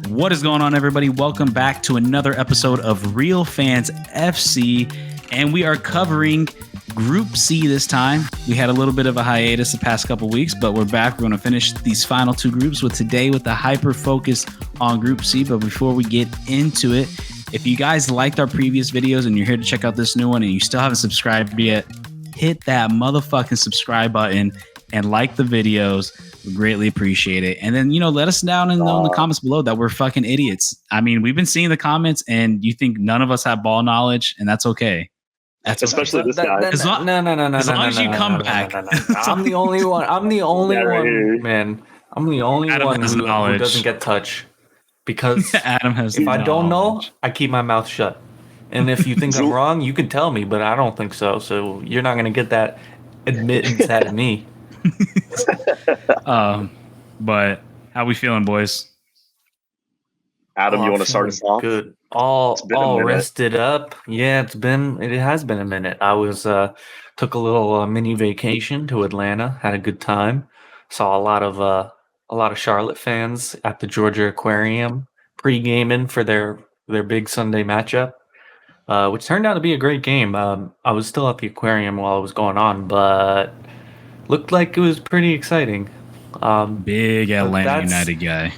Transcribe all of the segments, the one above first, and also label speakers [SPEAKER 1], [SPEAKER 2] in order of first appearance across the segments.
[SPEAKER 1] What is going on, everybody? Welcome back to another episode of Real Fans FC, and we are covering Group C this time. We had a little bit of a hiatus the past couple weeks, but we're back. We're going to finish these final two groups with today with the hyper focus on Group C. But before we get into it, if you guys liked our previous videos and you're here to check out this new one and you still haven't subscribed yet, hit that motherfucking subscribe button and like the videos. We greatly appreciate it. And then, let us down in the comments below that we're fucking idiots. I mean, we've been seeing the comments and you think none of us have ball knowledge, and that's okay. That's
[SPEAKER 2] especially
[SPEAKER 1] okay.
[SPEAKER 2] This guy.
[SPEAKER 1] As long as you come back.
[SPEAKER 3] I'm the only one. I'm the only one, man. I'm the only
[SPEAKER 1] Adam
[SPEAKER 3] one who doesn't get touch. Because
[SPEAKER 1] Adam has
[SPEAKER 3] if I don't know, I keep my mouth shut. And if you think I'm wrong, you can tell me, but I don't think so. So you're not going to get that admittance out of me.
[SPEAKER 1] But how we feeling, boys?
[SPEAKER 2] Adam, you want to start us off?
[SPEAKER 3] Good. All rested up. Yeah, it has been a minute. I was took a little mini vacation to Atlanta. Had a good time. Saw a lot of Charlotte fans at the Georgia Aquarium pre-gaming for their big Sunday matchup, which turned out to be a great game. I was still at the aquarium while it was going on, but looked like it was pretty exciting.
[SPEAKER 1] Big Atlanta United guy.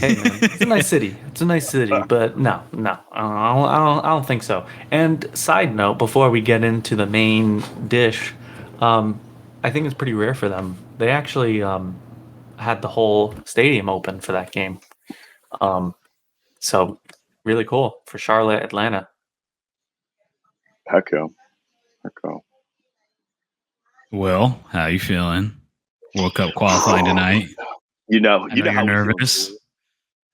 [SPEAKER 3] Hey man, it's a nice city. But no, I don't think so. And side note, before we get into the main dish, I think it's pretty rare for them. They actually had the whole stadium open for that game. So really cool for Charlotte, Atlanta.
[SPEAKER 2] Heck yeah.
[SPEAKER 1] Will, how you feeling? World Cup qualifying tonight.
[SPEAKER 2] You know
[SPEAKER 1] you're nervous.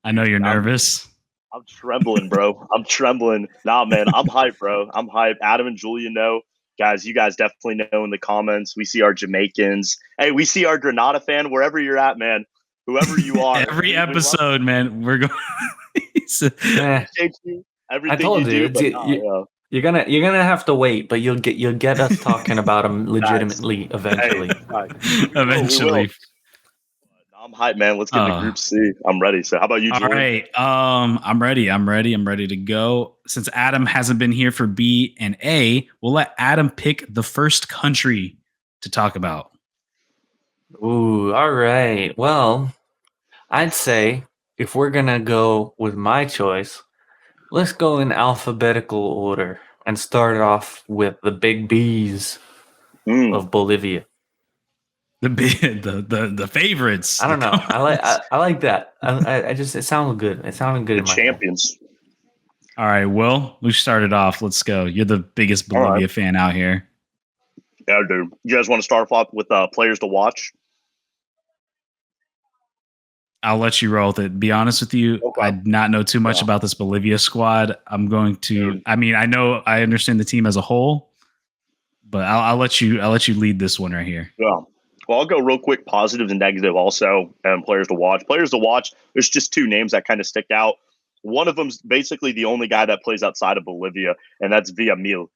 [SPEAKER 1] I know you're nervous.
[SPEAKER 2] I'm trembling, bro. I'm trembling. Nah, man, I'm hyped, bro. I'm hyped. Adam and Julia know. Guys, you guys definitely know in the comments. We see our Jamaicans. Hey, we see our Granada fan, wherever you're at, man. Whoever you are.
[SPEAKER 1] Every episode, man, we're going.
[SPEAKER 3] I told you, you're gonna have to wait, but you'll get us talking about them legitimately eventually.
[SPEAKER 1] Eventually.
[SPEAKER 2] I'm hyped, man. Let's get into Group C. I'm ready. So how about you, Julian?
[SPEAKER 1] All right. I'm ready. I'm ready to go. Since Adam hasn't been here for B and A, we'll let Adam pick the first country to talk about.
[SPEAKER 3] Ooh, all right. Well, I'd say if we're gonna go with my choice, let's go in alphabetical order and start off with the big B's of Bolivia.
[SPEAKER 1] The favorites.
[SPEAKER 3] I don't know. I like that. I just, it sounded good. It sounded good.
[SPEAKER 2] The champions.
[SPEAKER 1] All right, Will, we started off. Let's go. You're the biggest Bolivia fan out here.
[SPEAKER 2] Yeah, dude. You guys want to start off with players to watch?
[SPEAKER 1] I'll let you roll with it. Be honest with you, okay. I not know too much about this Bolivia squad. I'm going to. I mean, I understand the team as a whole, but I'll let you lead this one right here.
[SPEAKER 2] Yeah. Well, I'll go real quick, positive and negative also, and players to watch. Players to watch, there's just two names that kind of stick out. One of them's basically the only guy that plays outside of Bolivia, and that's Villamil.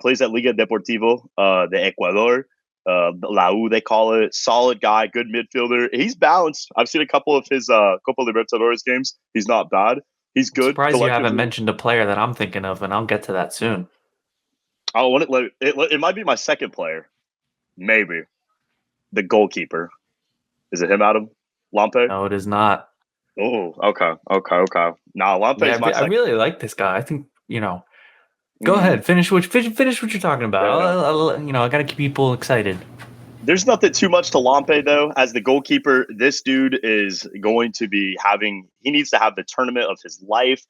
[SPEAKER 2] Plays at Liga Deportivo de Ecuador, La U, they call it. Solid guy, good midfielder. He's balanced. I've seen a couple of his Copa Libertadores games. He's not bad. He's good.
[SPEAKER 3] I'm surprised you haven't mentioned a player that I'm thinking of, and I'll get to that soon.
[SPEAKER 2] It might be my second player. Maybe. The goalkeeper. Is it him, Adam? Lampe?
[SPEAKER 3] No, it is not.
[SPEAKER 2] Oh, okay. Nah, Lampe is my second.
[SPEAKER 3] I really like this guy. I think, go ahead. Finish what you're talking about.
[SPEAKER 2] Yeah.
[SPEAKER 3] I got to keep people excited.
[SPEAKER 2] There's nothing too much to Lampe, though. As the goalkeeper, this dude is going to be he needs to have the tournament of his life.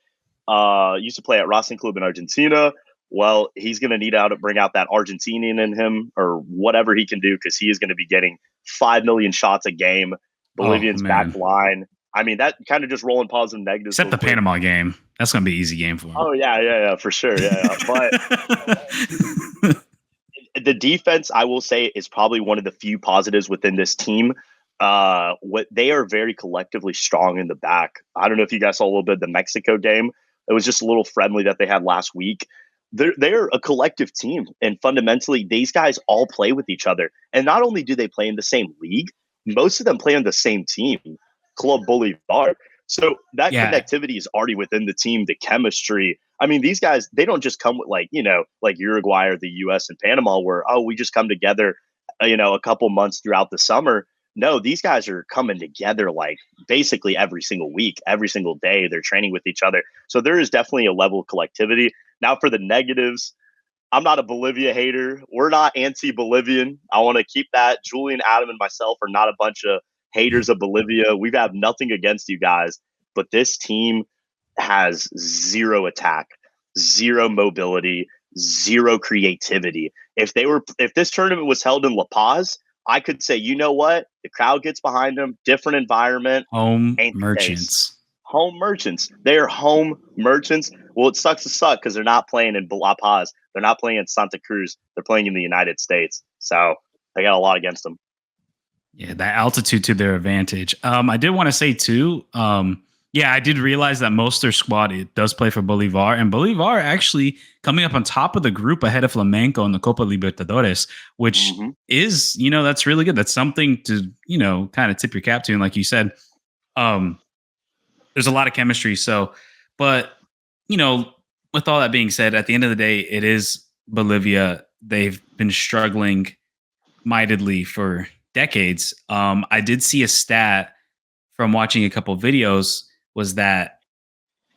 [SPEAKER 2] Used to play at Racing Club in Argentina. Well, he's going to need to bring out that Argentinian in him or whatever he can do, because he is going to be getting 5 million shots a game. Bolivian's back line. I mean, that kind of just rolling positive and negatives.
[SPEAKER 1] Except the Panama game. That's going to be an easy game for him.
[SPEAKER 2] Oh, yeah, for sure. Yeah. But the defense, I will say, is probably one of the few positives within this team. They are very collectively strong in the back. I don't know if you guys saw a little bit of the Mexico game. It was just a little friendly that they had last week. They're a collective team, and fundamentally, these guys all play with each other. And not only do they play in the same league, most of them play on the same team. Club Bolivar. So that
[SPEAKER 1] Yeah.
[SPEAKER 2] connectivity is already within the team, the chemistry. I mean, these guys, they don't just come with like Uruguay or the US and Panama where, oh, we just come together, a couple months throughout the summer. No, these guys are coming together like basically every single week, every single day. They're training with each other. So there is definitely a level of collectivity. Now for the negatives, I'm not a Bolivia hater. We're not anti-Bolivian. I want to keep that. Julian, Adam, and myself are not a bunch of haters of Bolivia. We have nothing against you guys, but this team has zero attack, zero mobility, zero creativity. If this tournament was held in La Paz, I could say, you know what? The crowd gets behind them, different environment,
[SPEAKER 1] Home
[SPEAKER 2] ain't the case.
[SPEAKER 1] merchants.
[SPEAKER 2] Home merchants. They are home merchants. Well, it sucks to suck because they're not playing in La Paz. They're not playing in Santa Cruz. They're playing in the United States. So they got a lot against them.
[SPEAKER 1] Yeah, that altitude to their advantage. I did want to say too, yeah, I did realize that most of their squad it does play for Bolivar, and Bolivar actually coming up on top of the group ahead of Flamenco in the Copa Libertadores, which is, that's really good. That's something to, kind of tip your cap to. And like you said, there's a lot of chemistry. So, but, with all that being said, at the end of the day, it is Bolivia. They've been struggling mightily for decades. I did see a stat from watching a couple of videos was that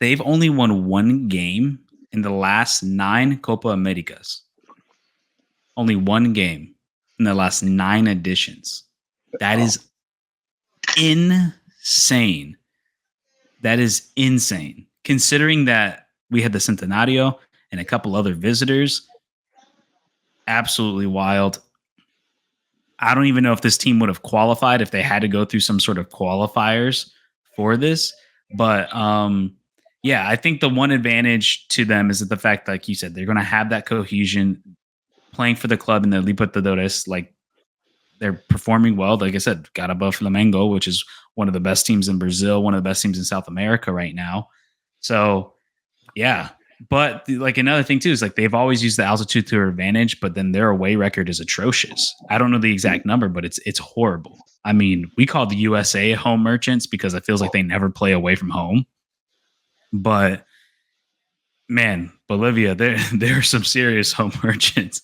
[SPEAKER 1] they've only won one game in the last 9 Copa Americas. Only one game in the last 9 editions. That is insane. That is insane. Considering that we had the Centenario and a couple other visitors. Absolutely wild. I don't even know if this team would have qualified if they had to go through some sort of qualifiers for this. But yeah, I think the one advantage to them is that the fact, like you said, they're going to have that cohesion playing for the club in the Libertadores. Like they're performing well. Like I said, got above Flamengo, which is one of the best teams in Brazil, one of the best teams in South America right now. So yeah. But like another thing too is like they've always used the altitude to their advantage, but then their away record is atrocious. I don't know the exact number, but it's horrible. I mean, we call the USA home merchants because it feels like they never play away from home. But man, Bolivia, there are some serious home merchants.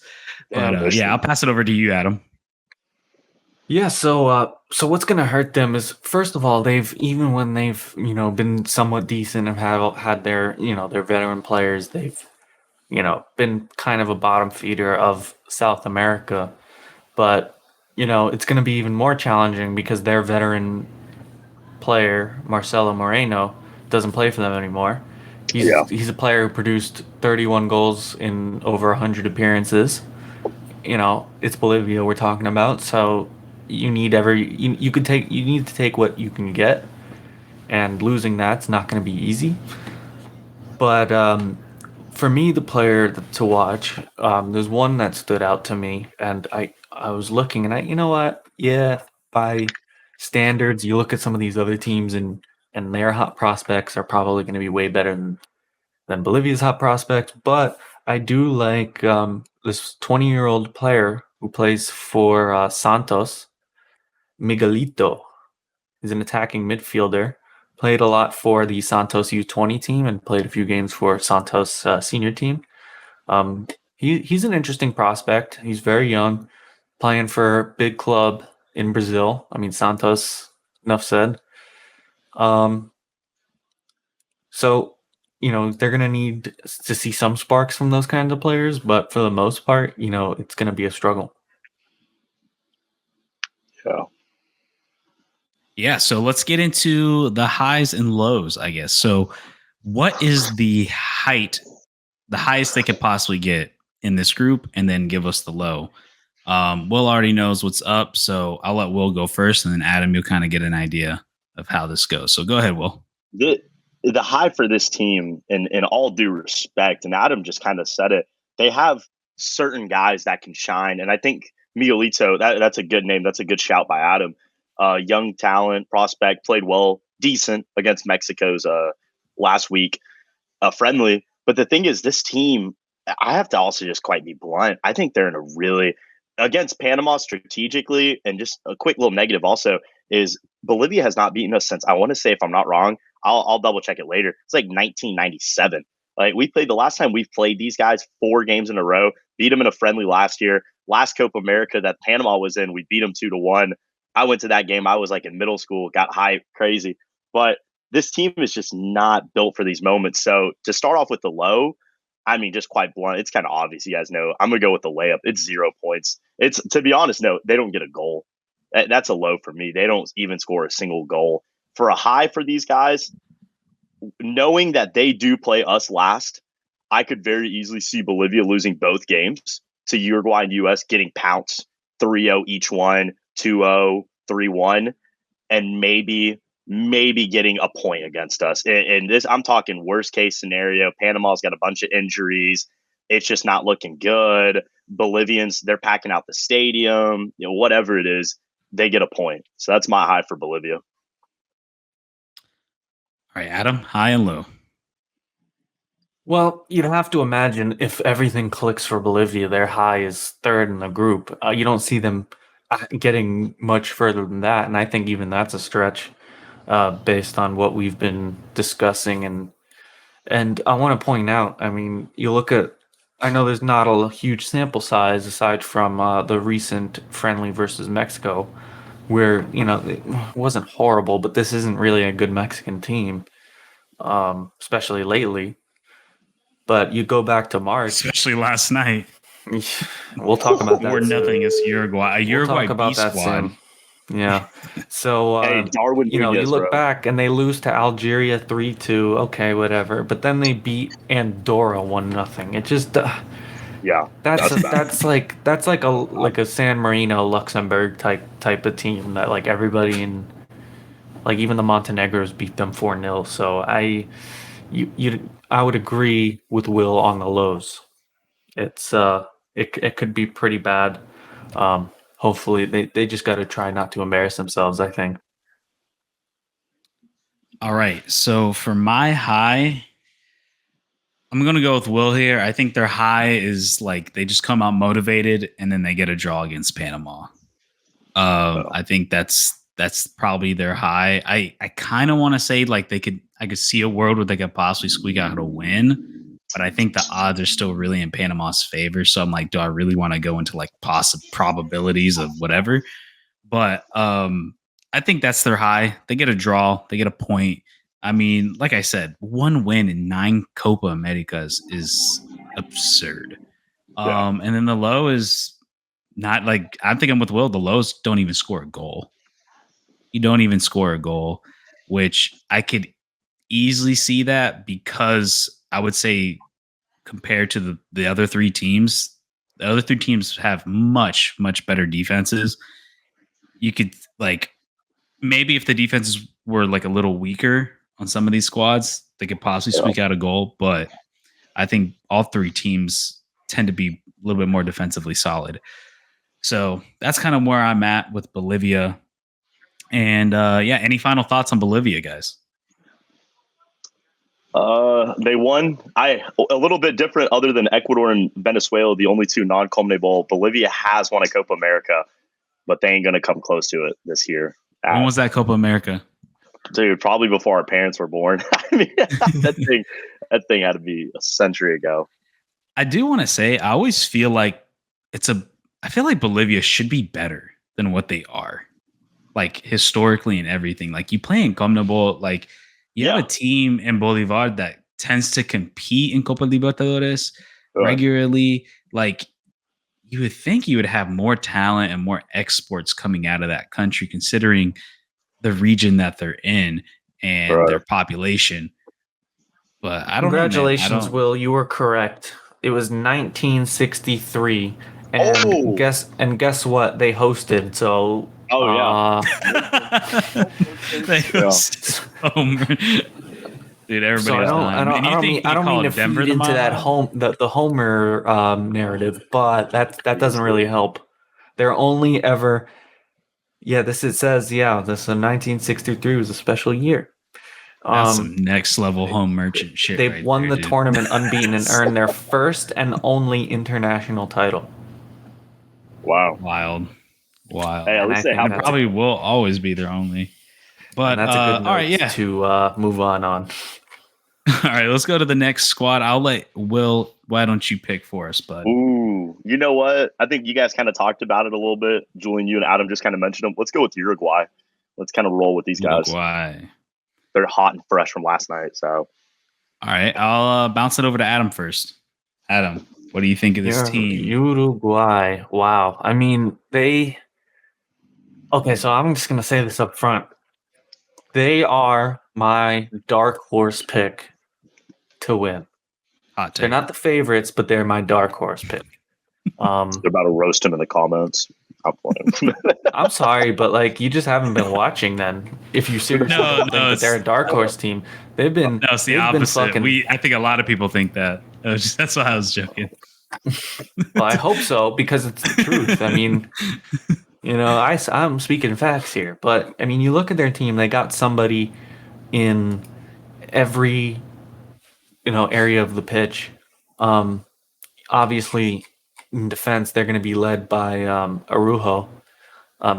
[SPEAKER 1] But yeah, I'll pass it over to you, Adam.
[SPEAKER 3] Yeah, so what's gonna hurt them is first of all, even when they've been somewhat decent and have had their their veteran players, they've been kind of a bottom feeder of South America, but it's gonna be even more challenging because their veteran player Marcelo Moreno doesn't play for them anymore. He's a player who produced 31 goals in over 100 appearances. It's Bolivia we're talking about, so you need you need to take what you can get, and losing that's not going to be easy. But for me, the player to watch, there's one that stood out to me, and I was looking, and you know what? Yeah, by standards, you look at some of these other teams, and their hot prospects are probably going to be way better than Bolivia's hot prospects. But I do like this 20-year-old player who plays for Santos, Miguelito. He's an attacking midfielder. Played a lot for the Santos U20 team and played a few games for Santos senior team. He's an interesting prospect. He's very young, playing for a big club in Brazil. I mean, Santos, enough said. So, they're going to need to see some sparks from those kinds of players, but for the most part, it's going to be a struggle.
[SPEAKER 2] Yeah.
[SPEAKER 1] Yeah, so let's get into the highs and lows, I guess. So, what is the highest they could possibly get in this group, and then give us the low? Will already knows what's up, so I'll let Will go first, and then Adam, you'll kind of get an idea of how this goes. So, go ahead, Will.
[SPEAKER 2] The high for this team, in all due respect, and Adam just kind of said it, they have certain guys that can shine, and I think Miguelito, that's a good name. That's a good shout by Adam. Young talent, prospect, played well, decent against Mexico's last week, friendly. But the thing is, this team, I have to also just quite be blunt. I think they're in a really, against Panama strategically, and just a quick little negative also, is Bolivia has not beaten us since, I want to say, if I'm not wrong, I'll double check it later. It's like 1997. Like we played the last time we've played these guys 4 games in a row, beat them in a friendly last year. Last Copa America that Panama was in, we beat them 2-1. I went to that game. I was like in middle school, got hyped, crazy. But this team is just not built for these moments. So to start off with the low, I mean, just quite blunt. It's kind of obvious. You guys know. I'm gonna go with the layup. It's 0 points. It's, to be honest, no, they don't get a goal. That's a low for me. They don't even score a single goal. For a high for these guys, knowing that they do play us last, I could very easily see Bolivia losing both games to Uruguay and US, getting pounced 3-0 each one, 2-0, 3-1, and maybe getting a point against us. And this, I'm talking worst case scenario. Panama's got a bunch of injuries. It's just not looking good. Bolivians, they're packing out the stadium. Whatever it is, they get a point. So that's my high for Bolivia.
[SPEAKER 1] All right, Adam, high and low.
[SPEAKER 3] Well, you'd have to imagine if everything clicks for Bolivia, their high is third in the group. You don't see them getting much further than that, and I think even that's a stretch based on what we've been discussing. And I want to point out, I mean, you look at, I know there's not a huge sample size aside from the recent friendly versus Mexico, where it wasn't horrible, but this isn't really a good Mexican team, especially lately. But you go back to March,
[SPEAKER 1] especially last night.
[SPEAKER 3] We'll talk about that.
[SPEAKER 1] 4-0 against Uruguay. Uruguay
[SPEAKER 3] talk about
[SPEAKER 1] B
[SPEAKER 3] that
[SPEAKER 1] squad.
[SPEAKER 3] Soon. Yeah. So
[SPEAKER 2] hey, Darwin,
[SPEAKER 3] you
[SPEAKER 2] Nunez,
[SPEAKER 3] look
[SPEAKER 2] bro.
[SPEAKER 3] back and they lose to Algeria 3-2. Okay, whatever. But then they beat Andorra 1-0. It just
[SPEAKER 2] yeah,
[SPEAKER 3] that's like a San Marino Luxembourg type of team that like everybody in, like even the Montenegros beat them 4-0. So I would agree with Will on the lows. It's it could be pretty bad. Hopefully they just got to try not to embarrass themselves, I think.
[SPEAKER 1] All right. So for my high, I'm going to go with Will here. I think their high is like they just come out motivated and then they get a draw against Panama. I think that's probably their high. I kind of want to say like I could see a world where they could possibly squeak out a win, but I think the odds are still really in Panama's favor. So I'm like, do I really want to go into like possible probabilities of whatever? But I think that's their high. They get a draw. They get a point. I mean, like I said, 1 win in 9 Copa Americas is absurd. And then the low is not like, I think I'm with Will. The lows don't even score a goal. You don't even score a goal, which I could easily see that because I would say compared to the other 3 teams, the other 3 teams have much, much better defenses. You could like, maybe if the defenses were like a little weaker on some of these squads, they could possibly squeak out a goal. But I think all 3 teams tend to be a little bit more defensively solid. So that's kind of where I'm at with Bolivia. And any final thoughts on Bolivia, guys?
[SPEAKER 2] They won. A little bit different other than Ecuador and Venezuela, the only 2 non-CONMEBOL. Bolivia has won a Copa America, but they ain't going to come close to it this year.
[SPEAKER 1] When was that Copa America?
[SPEAKER 2] Dude, probably before our parents were born. I mean, that thing had to be a century ago.
[SPEAKER 1] I do want to say, I always feel like I feel like Bolivia should be better than what they are. Like historically and everything. Like you play in CONMEBOL, like you have a team in Bolivar that tends to compete in Copa Libertadores regularly. Like you would think you would have more talent and more exports coming out of that country, considering the region that they're in and their population. But I don't know.
[SPEAKER 3] Congratulations, Will. You were correct. It was 1963. And guess what? They hosted. So
[SPEAKER 1] they hosted. Dude, everybody.
[SPEAKER 3] So I don't mean to
[SPEAKER 1] Denver
[SPEAKER 3] feed into that the Homer narrative, but that doesn't really help. They're only ever. Yeah, this 1963 was a special year.
[SPEAKER 1] That's some next level home merchant shit.
[SPEAKER 3] They won the tournament unbeaten and earned their first and only international title.
[SPEAKER 2] Wow,
[SPEAKER 1] wild. Wow.
[SPEAKER 2] Hey, at
[SPEAKER 3] And
[SPEAKER 2] least
[SPEAKER 3] I
[SPEAKER 2] they
[SPEAKER 3] think
[SPEAKER 2] have
[SPEAKER 1] He
[SPEAKER 3] that's
[SPEAKER 1] probably will always be their only. But
[SPEAKER 3] and that's a good note
[SPEAKER 1] all right, yeah.
[SPEAKER 3] to move on.
[SPEAKER 1] All right, let's go to the next squad. I'll let Will. Why don't you pick for us, bud?
[SPEAKER 2] Ooh, you know what? I think you guys kind of talked about it a little bit. Julian, you and Adam just kind of mentioned them. Let's go with Uruguay. Let's kind of roll with these guys.
[SPEAKER 1] Uruguay.
[SPEAKER 2] They're hot and fresh from last night. So,
[SPEAKER 1] All right, I'll bounce it over to Adam first. Adam, what do you think of this team?
[SPEAKER 3] Uruguay. Wow. I mean, they. Okay, so I'm just gonna say this up front. They are my dark horse pick to win.
[SPEAKER 1] Hot
[SPEAKER 3] They're
[SPEAKER 1] take.
[SPEAKER 3] not the favorites, but they're my dark horse pick.
[SPEAKER 2] they're about to roast him in the comments. I'm playing.
[SPEAKER 3] I'm sorry, but like you just haven't been watching. Then, if you seriously don't think that they're a dark horse team, they've been.
[SPEAKER 1] No, it's the
[SPEAKER 3] they've been
[SPEAKER 1] opposite.
[SPEAKER 3] fucking.
[SPEAKER 1] I think a lot of people think that. That's why I was joking.
[SPEAKER 3] Well, I hope so because it's the truth. I mean, I'm speaking facts here, but I mean, you look at their team; they got somebody in every area of the pitch. Obviously, in defense, they're going to be led by Arujo.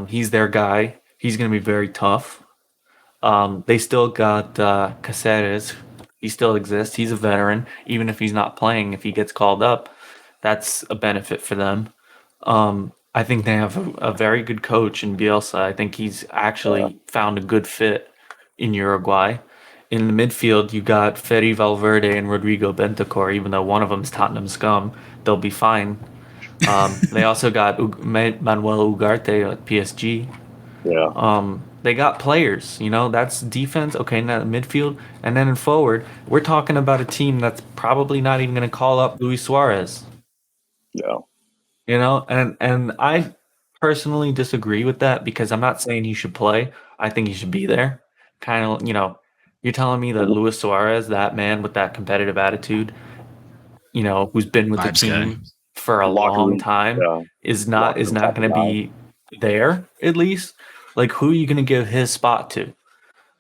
[SPEAKER 3] He's their guy. He's going to be very tough. They still got Caceres. He still exists. He's a veteran. Even if he's not playing, if he gets called up, that's a benefit for them. I think they have a very good coach in Bielsa. I think he's actually found a good fit in Uruguay. In the midfield, you got Fede Valverde and Rodrigo Bentancur. Even though one of them's Tottenham scum, they'll be fine. They also got Manuel Ugarte at PSG.
[SPEAKER 2] Yeah.
[SPEAKER 3] They got players, that's defense. Okay, now midfield, and then in forward, we're talking about a team that's probably not even going to call up Luis Suarez.
[SPEAKER 2] Yeah.
[SPEAKER 3] And I personally disagree with that because I'm not saying he should play. I think he should be there. Kind of, you're telling me that Luis Suarez, that man with that competitive attitude, who's been with the
[SPEAKER 1] Vibes guy.
[SPEAKER 3] team for a
[SPEAKER 2] Locker
[SPEAKER 3] long
[SPEAKER 2] room,
[SPEAKER 3] time,
[SPEAKER 2] yeah.
[SPEAKER 3] is not
[SPEAKER 2] Locker room
[SPEAKER 3] going to
[SPEAKER 2] guy.
[SPEAKER 3] be there at least. Like, who are you going to give his spot to?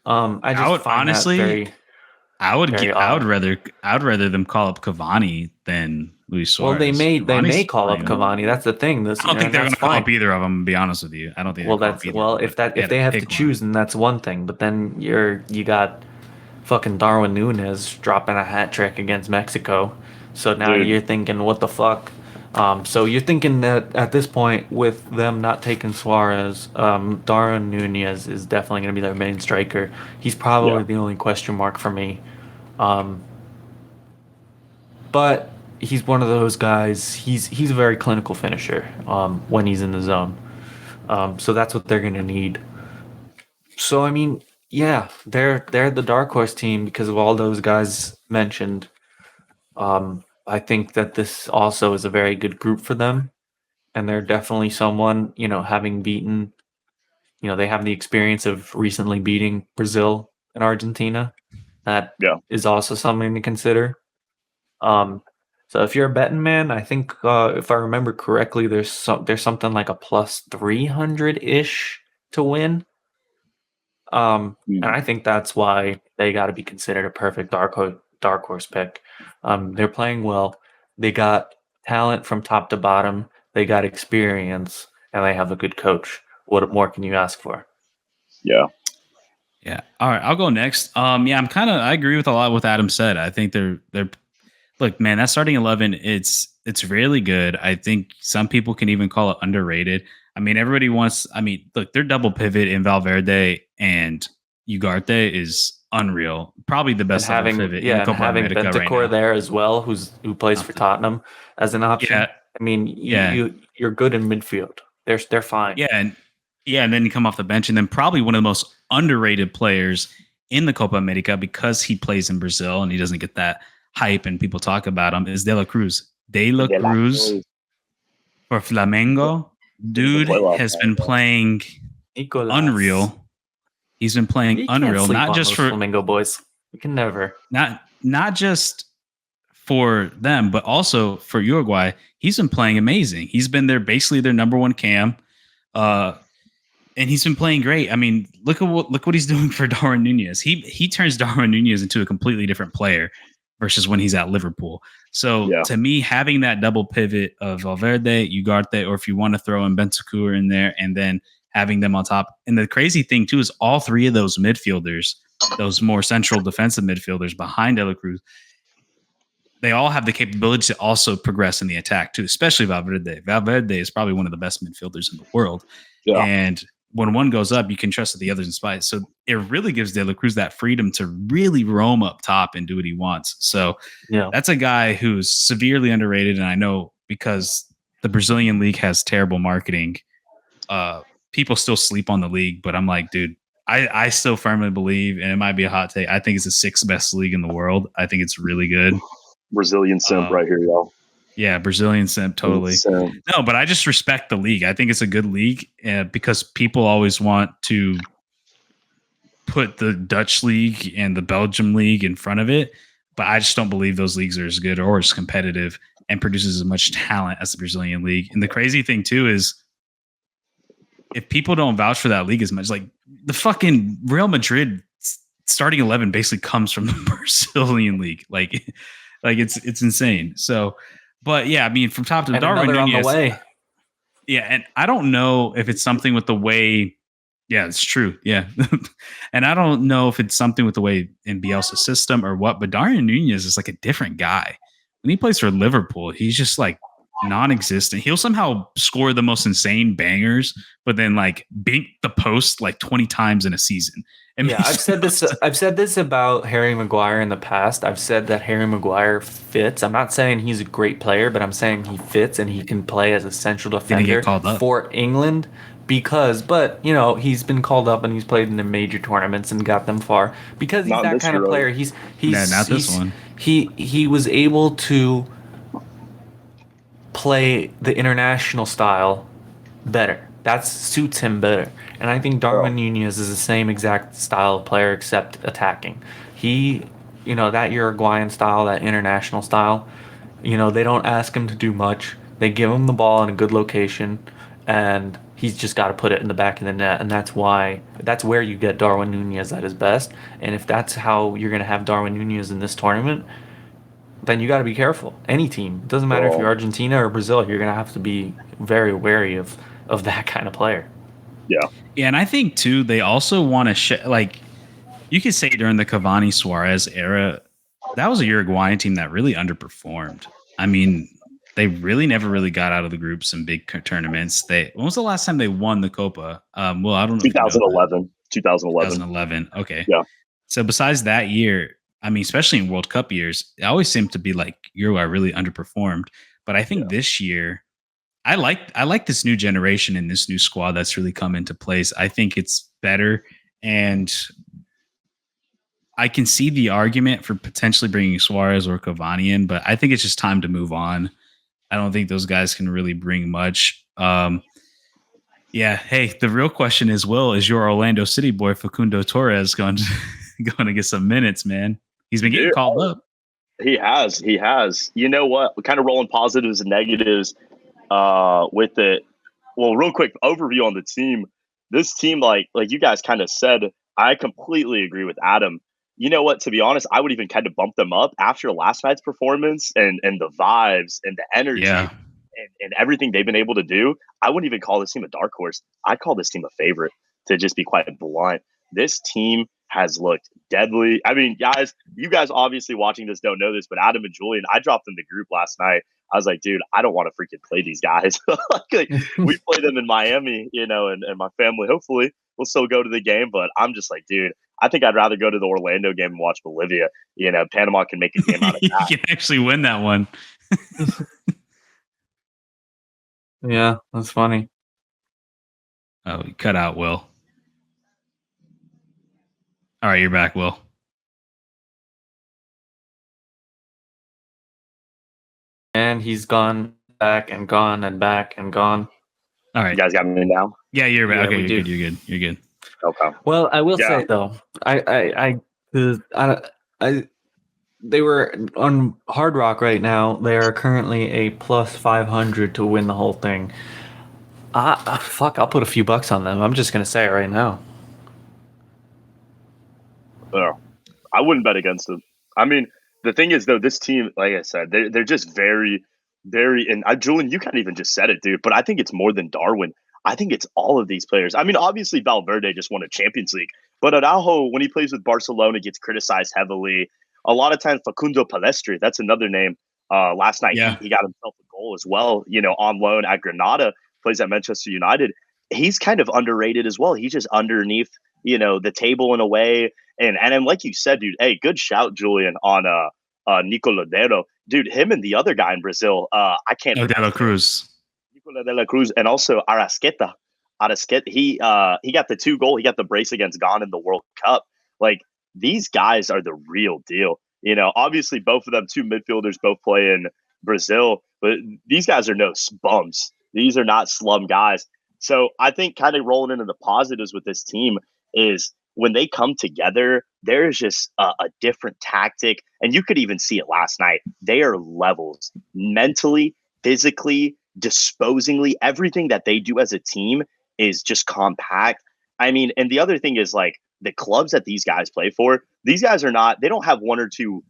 [SPEAKER 3] I just
[SPEAKER 1] would
[SPEAKER 3] find
[SPEAKER 1] honestly,
[SPEAKER 3] that very.
[SPEAKER 1] I would
[SPEAKER 3] very
[SPEAKER 1] I would
[SPEAKER 3] odd.
[SPEAKER 1] rather them call up Cavani than Luis Suarez.
[SPEAKER 3] Well, they may
[SPEAKER 1] Cavani's
[SPEAKER 3] call up
[SPEAKER 1] playing
[SPEAKER 3] Cavani. That's the thing.
[SPEAKER 1] I don't think they're going to call up either of them. To be honest with you, I don't think.
[SPEAKER 3] Well,
[SPEAKER 1] they're gonna call up either of them,
[SPEAKER 3] if they have to choose, then that's one thing. But then you got fucking Darwin Núñez dropping a hat trick against Mexico. So now you're thinking, what the fuck? So you're thinking that at this point, with them not taking Suarez, Darwin Núñez is definitely going to be their main striker. He's probably the only question mark for me. But he's one of those guys. He's a very clinical finisher when he's in the zone. So that's what they're going to need. So I mean, yeah, they're the dark horse team because of all those guys mentioned. I think that this also is a very good group for them, and they're definitely someone having beaten. They have the experience of recently beating Brazil and Argentina. That is also something to consider. So if you're a betting man, I think if I remember correctly, there's something like a plus 300 ish to win. And I think that's why they got to be considered a perfect dark horse pick. They're playing well. They got talent from top to bottom. They got experience, and they have a good coach. What more can you ask for?
[SPEAKER 2] Yeah.
[SPEAKER 1] Yeah. All right. I'll go next. Yeah, I agree with a lot what Adam said. I think they're look, man, that starting 11, it's really good. I think some people can even call it underrated. I mean, everybody wants. I mean, look, their double pivot in Valverde and Ugarte is unreal. Probably the best double pivot in the Copa
[SPEAKER 3] having
[SPEAKER 1] America right
[SPEAKER 3] Bentancur
[SPEAKER 1] now.
[SPEAKER 3] there as well, who plays for Tottenham as an option.
[SPEAKER 1] Yeah.
[SPEAKER 3] I mean, you're good in midfield. They're fine.
[SPEAKER 1] Yeah, and then you come off the bench, and then probably one of the most underrated players in the Copa America because he plays in Brazil and he doesn't get that hype and people talk about him is De La Cruz. De La Cruz for Flamengo. Dude has been playing unreal. He's been playing unreal, not just for
[SPEAKER 3] Flamengo boys. We can never.
[SPEAKER 1] Not just for them, but also for Uruguay. He's been playing amazing. He's been basically their number one cam. And he's been playing great. I mean, look what he's doing for Darwin Núñez. He turns Darwin Núñez into a completely different player. versus when he's at Liverpool. So to me, having that double pivot of Valverde, Ugarte, or if you want to throw in Bentancur in there, and then having them on top. And the crazy thing too is all three of those midfielders, those more central defensive midfielders behind De La Cruz, they all have the capability to also progress in the attack too, especially Valverde. Valverde is probably one of the best midfielders in the world. Yeah. And when one goes up, you can trust that the others in spite. So it really gives De La Cruz that freedom to really roam up top and do what he wants. So that's a guy who's severely underrated. And I know because the Brazilian league has terrible marketing, people still sleep on the league, but I'm like, dude, I still firmly believe, and it might be a hot take, I think it's the sixth best league in the world. I think it's really good.
[SPEAKER 2] Brazilian simp right here, y'all.
[SPEAKER 1] Yeah, Brazilian simp, totally. No, but I just respect the league. I think it's a good league because people always want to put the Dutch league and the Belgium league in front of it, but I just don't believe those leagues are as good or as competitive and produces as much talent as the Brazilian league. And the crazy thing too is, if people don't vouch for that league as much, like the fucking Real Madrid starting 11 basically comes from the Brazilian league. Like it's insane. So, but yeah, I mean, from top to Darwin Nunez, on the way. Yeah, and I don't know if it's something with the way. Yeah, it's true. Yeah, and I don't know if it's something with the way in Bielsa's system or what. But Darwin Nunez is like a different guy. When he plays for Liverpool, he's just like non-existent. He'll somehow score the most insane bangers, but then like bink the post like 20 times in a season.
[SPEAKER 3] Yeah, I've said this about Harry Maguire in the past. I've said that Harry Maguire fits. I'm not saying he's a great player, but I'm saying he fits and he can play as a central defender for England but you know, he's been called up and he's played in the major tournaments and got them far because he's that kind of player. He's
[SPEAKER 1] not this one.
[SPEAKER 3] He was able to play the international style better. That suits him better. And I think Darwin Nunez is the same exact style of player except attacking. He, you know, that Uruguayan style, that international style, you know, they don't ask him to do much. They give him the ball in a good location and he's just got to put it in the back of the net. And that's where you get Darwin Nunez at his best. And if that's how you're going to have Darwin Nunez in this tournament, then you got to be careful. Any team, it doesn't matter if you're Argentina or Brazil, you're going to have to be very wary of that kind of player.
[SPEAKER 2] Yeah,
[SPEAKER 1] and I think too they also want to like you could say during the Cavani Suarez era, that was a Uruguayan team that really underperformed. I mean, they really never really got out of the groups in big tournaments. When was the last time they won the Copa? Well, I don't know.
[SPEAKER 2] 2011.
[SPEAKER 1] 2011. Okay.
[SPEAKER 2] Yeah.
[SPEAKER 1] So besides that year, I mean, especially in World Cup years, it always seemed to be like Uruguay really underperformed. But I think this year, I like this new generation and this new squad that's really come into place. I think it's better, and I can see the argument for potentially bringing Suarez or Cavani in, but I think it's just time to move on. I don't think those guys can really bring much. Yeah. Hey, the real question is, is your Orlando City boy Facundo Torres going to get some minutes, man? He's been getting called up.
[SPEAKER 2] He has. You know what? We're kind of rolling positives and negatives with it. Well, real quick overview on the team. This team, like you guys kind of said, I completely agree with Adam. You know what? To be honest, I would even kind of bump them up after last night's performance and the vibes and the energy and everything they've been able to do. I wouldn't even call this team a dark horse. I'd call this team a favorite, to just be quite blunt. This team has looked deadly. I mean, guys, you guys obviously watching this don't know this, but Adam and Julian, I dropped in the group last night. I was like, dude, I don't want to freaking play these guys. like, we play them in Miami, you know, and my family hopefully will still go to the game. But I'm just like, dude, I think I'd rather go to the Orlando game and watch Bolivia. You know, Panama can make a game out of that.
[SPEAKER 1] You can actually win that one.
[SPEAKER 3] Yeah, that's funny.
[SPEAKER 1] Oh, you cut out, Will. All right, you're back, Will.
[SPEAKER 3] And he's gone back and gone and back and gone.
[SPEAKER 1] All right.
[SPEAKER 2] You guys got me now?
[SPEAKER 1] Yeah, you're back. Okay, you're good.
[SPEAKER 2] Okay.
[SPEAKER 3] Well, I will say though, they were on Hard Rock right now. They are currently a plus 500 to win the whole thing. Fuck, I'll put a few bucks on them. I'm just gonna say it right now.
[SPEAKER 2] I wouldn't bet against them. I mean, The thing is, though, this team, like I said, they're just very, very. And Julian, you kind of even just said it, dude. But I think it's more than Darwin. I think it's all of these players. I mean, obviously Valverde just won a Champions League, but Araujo, when he plays with Barcelona, gets criticized heavily. A lot of times, Facundo Palestri, that's another name. Last night,
[SPEAKER 1] Yeah.
[SPEAKER 2] he got himself a goal as well. On loan at Granada, plays at Manchester United. He's kind of underrated as well. He's just underneath, the table in a way. And then, like you said, dude, hey, good shout, Julian, on Nico Lodero. Dude, him and the other guy in Brazil, I can't.
[SPEAKER 1] De La Cruz.
[SPEAKER 2] Nicola de la Cruz, and also Arrasqueta. He got the 2 goal. He got the brace against Ghana in the World Cup. Like, these guys are the real deal. Obviously both of them, 2 midfielders, both play in Brazil, but these guys are no bums. These are not slum guys. So I think kind of rolling into the positives with this team is when they come together, there's just a different tactic. And you could even see it last night. They are levels mentally, physically, disposingly. Everything that they do as a team is just compact. I mean, and the other thing is, like, the clubs that these guys play for, these guys they don't have 1 or 2,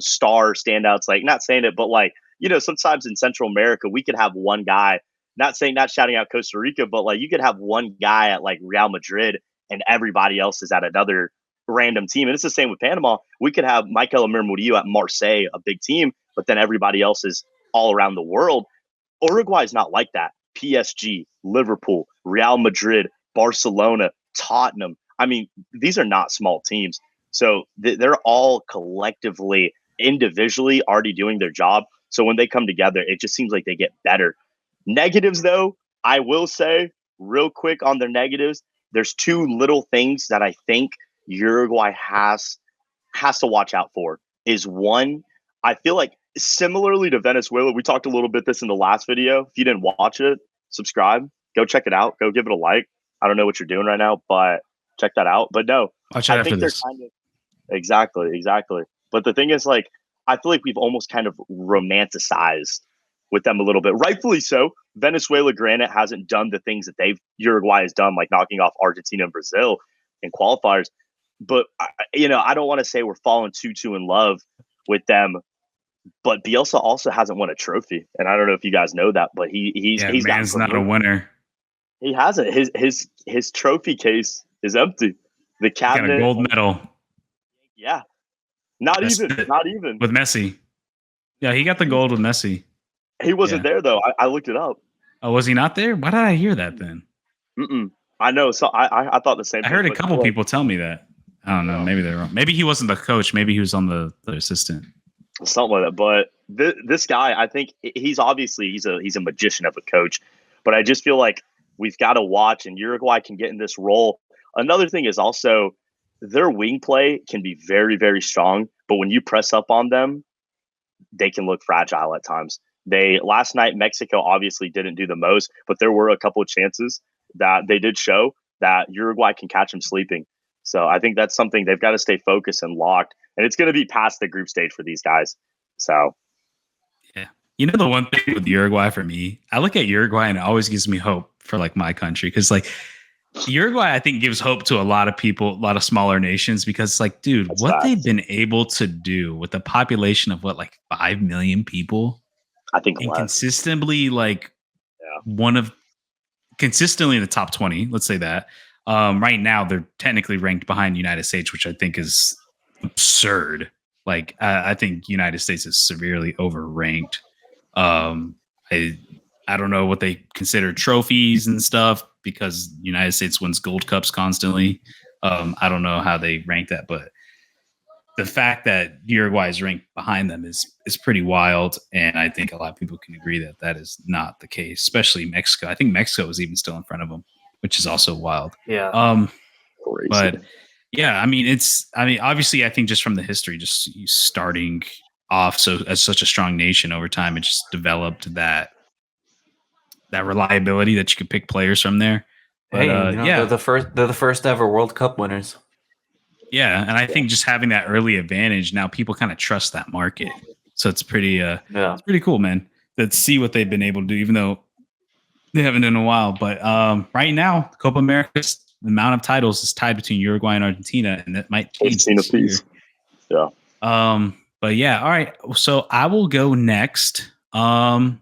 [SPEAKER 2] star standouts. Like, not saying it, but like, sometimes in Central America, we could have one guy, not shouting out Costa Rica, but like, you could have one guy at like Real Madrid and everybody else is at another random team. And it's the same with Panama. We could have Michael Amir Murillo at Marseille, a big team, but then everybody else is all around the world. Uruguay is not like that. PSG, Liverpool, Real Madrid, Barcelona, Tottenham. I mean, these are not small teams. So they're all collectively, individually already doing their job. So when they come together, it just seems like they get better. Negatives, though, I will say real quick on their negatives, there's 2 little things that I think Uruguay has to watch out for. Is one, I feel like similarly to Venezuela, we talked a little bit this in the last video. If you didn't watch it, subscribe, go check it out, go give it a like. I don't know what you're doing right now, but check that out. But no,
[SPEAKER 1] Watch it after this.
[SPEAKER 2] Exactly. But the thing is, like, I feel like we've almost kind of romanticized with them a little bit. Rightfully so. Venezuela, granted, hasn't done the things that Uruguay has done, like knocking off Argentina and Brazil in qualifiers. But, I don't want to say we're falling too in love with them. But Bielsa also hasn't won a trophy. And I don't know if you guys know that, but he's
[SPEAKER 1] man's not a winner.
[SPEAKER 2] He hasn't. His trophy case is empty. The cabinet,
[SPEAKER 1] got a gold medal.
[SPEAKER 2] Yeah. Not even.
[SPEAKER 1] With Messi. Yeah, he got the gold with Messi.
[SPEAKER 2] He wasn't there, though. I looked it up.
[SPEAKER 1] Oh, was he not there? Why did I hear that then?
[SPEAKER 2] I know. So I thought the same thing.
[SPEAKER 1] I heard a couple people tell me that. I don't know. Maybe they're wrong. Maybe he wasn't the coach. Maybe he was on the assistant.
[SPEAKER 2] Something like that. But this guy, I think he's a magician of a coach. But I just feel like we've got to watch, and Uruguay can get in this role. Another thing is also their wing play can be very, very strong. But when you press up on them, they can look fragile at times. Last night, Mexico obviously didn't do the most, but there were a couple of chances that they did show that Uruguay can catch them sleeping. So I think that's something they've got to stay focused and locked. And it's going to be past the group stage for these guys. So,
[SPEAKER 1] yeah. The one thing with Uruguay for me, I look at Uruguay and it always gives me hope for like my country. Cause like Uruguay, I think gives hope to a lot of people, a lot of smaller nations, because like, dude, that's what they've been able to do with a population of like 5 million people.
[SPEAKER 2] I think
[SPEAKER 1] and consistently consistently in the top 20, let's say that. Right now they're technically ranked behind the United States, which I think is absurd. Like I think United States is severely overranked. I don't know what they consider trophies and stuff because United States wins gold cups constantly. I don't know how they rank that, but the fact that Uruguay is ranked behind them is pretty wild. And I think a lot of people can agree that that is not the case, especially Mexico. I think Mexico is even still in front of them, which is also wild.
[SPEAKER 3] Yeah.
[SPEAKER 1] But yeah, I mean, obviously I think just from the history, just starting off as such a strong nation over time, it just developed that reliability that you could pick players from there. But,
[SPEAKER 3] they're the first ever World Cup winners.
[SPEAKER 1] Yeah, and I think just having that early advantage, now people kind of trust that market. So it's pretty it's pretty cool, man. To see what they've been able to do, even though they haven't in a while. But right now, Copa America's the amount of titles is tied between Uruguay and Argentina, and that might change this year.
[SPEAKER 2] Yeah.
[SPEAKER 1] But yeah, all right. So I will go next. And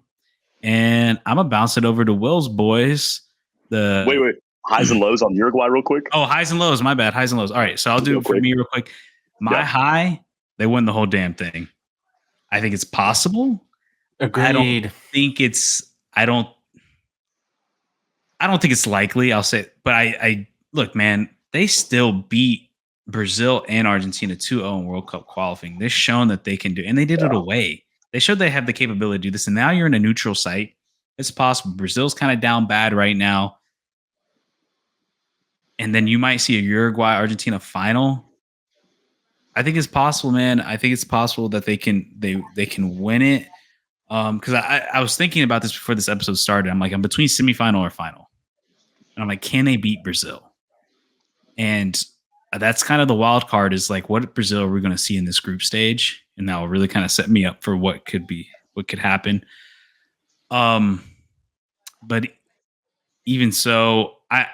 [SPEAKER 1] I'm gonna bounce it over to Will's boys.
[SPEAKER 2] Wait. Highs and lows on Uruguay, real quick.
[SPEAKER 1] Highs and lows. My bad. Highs and lows. All right. So I'll do it for me real quick. My high, they won the whole damn thing. I think it's possible.
[SPEAKER 3] Agreed.
[SPEAKER 1] I don't think it's likely. I'll say, but I look, man, they still beat Brazil and Argentina 2-0 in World Cup qualifying. They've shown that they can do, and they did it away. They showed they have the capability to do this. And now you're in a neutral site. It's possible. Brazil's kind of down bad right now. And then you might see a Uruguay-Argentina final. I think it's possible, man. I think it's possible that they can win it. Because I was thinking about this before this episode started. I'm like, I'm between semifinal or final. And I'm like, can they beat Brazil? And that's kind of the wild card is like, what Brazil are we going to see in this group stage? And that will really kind of set me up for what could happen. But even so, I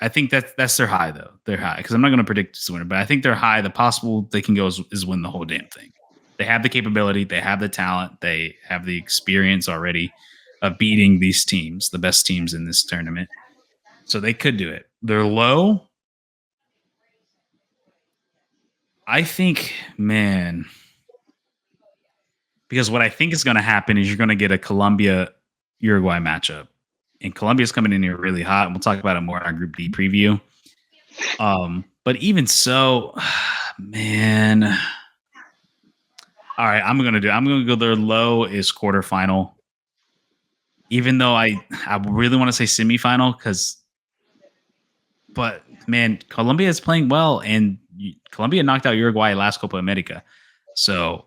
[SPEAKER 1] think that's their high though. They're high because I'm not going to predict this winner, but I think they're high. The possible they can go is win the whole damn thing. They have the capability, they have the talent, they have the experience already of beating these teams, the best teams in this tournament. So they could do it. They're low. I think, man, because what I think is going to happen is you're going to get a Colombia-Uruguay matchup. And Colombia's coming in here really hot. And we'll talk about it more in our Group D preview. But even so, man. All right, I'm going to go their low is quarterfinal. Even though I really want to say semifinal but man, Colombia is playing well, and Colombia knocked out Uruguay last Copa America. So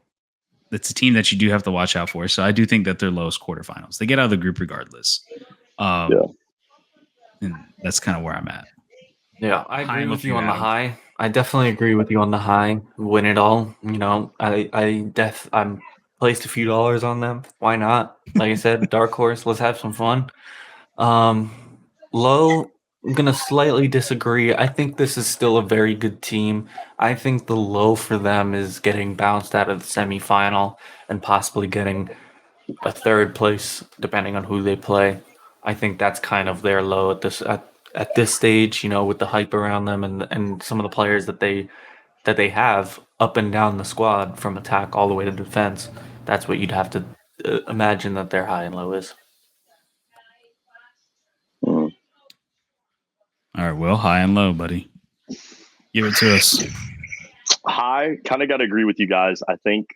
[SPEAKER 1] that's a team that you do have to watch out for. So I do think that they're lowest quarterfinals. They get out of the group regardless. And that's kind of where I'm at.
[SPEAKER 3] Yeah, I agree with you on the high. I definitely agree with you on the high. Win it all. You know, I'm placed a few dollars on them. Why not? Like I said, dark horse. Let's have some fun. Low. I'm gonna slightly disagree. I think this is still a very good team. I think the low for them is getting bounced out of the semifinal and possibly getting a third place, depending on who they play. I think that's kind of their low at this stage. You know, with the hype around them and some of the players that they have up and down the squad from attack all the way to defense. That's what you'd have to imagine that their high and low is.
[SPEAKER 1] All right, well, high and low, buddy. Give it to us.
[SPEAKER 2] High, kind of got to agree with you guys. I think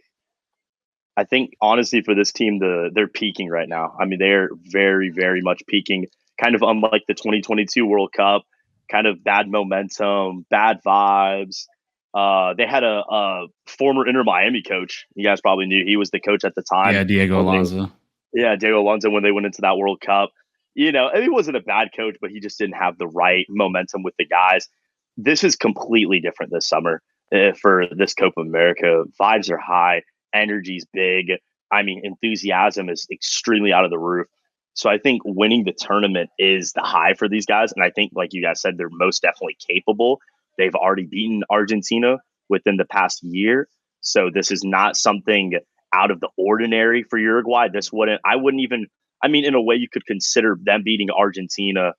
[SPEAKER 2] honestly for this team, they're peaking right now. I mean, they're very, very much peaking. Kind of unlike the 2022 World Cup, kind of bad momentum, bad vibes. They had a former Inter Miami coach. You guys probably knew he was the coach at the time.
[SPEAKER 1] Yeah, Diego Alonso.
[SPEAKER 2] Diego Alonso when they went into that World Cup. You know, he wasn't a bad coach, but he just didn't have the right momentum with the guys. This is completely different this summer for this Copa America. Vibes are high, energy's big. I mean, enthusiasm is extremely out of the roof. So I think winning the tournament is the high for these guys. And I think, like you guys said, they're most definitely capable. They've already beaten Argentina within the past year. So this is not something out of the ordinary for Uruguay. I mean, in a way, you could consider them beating Argentina.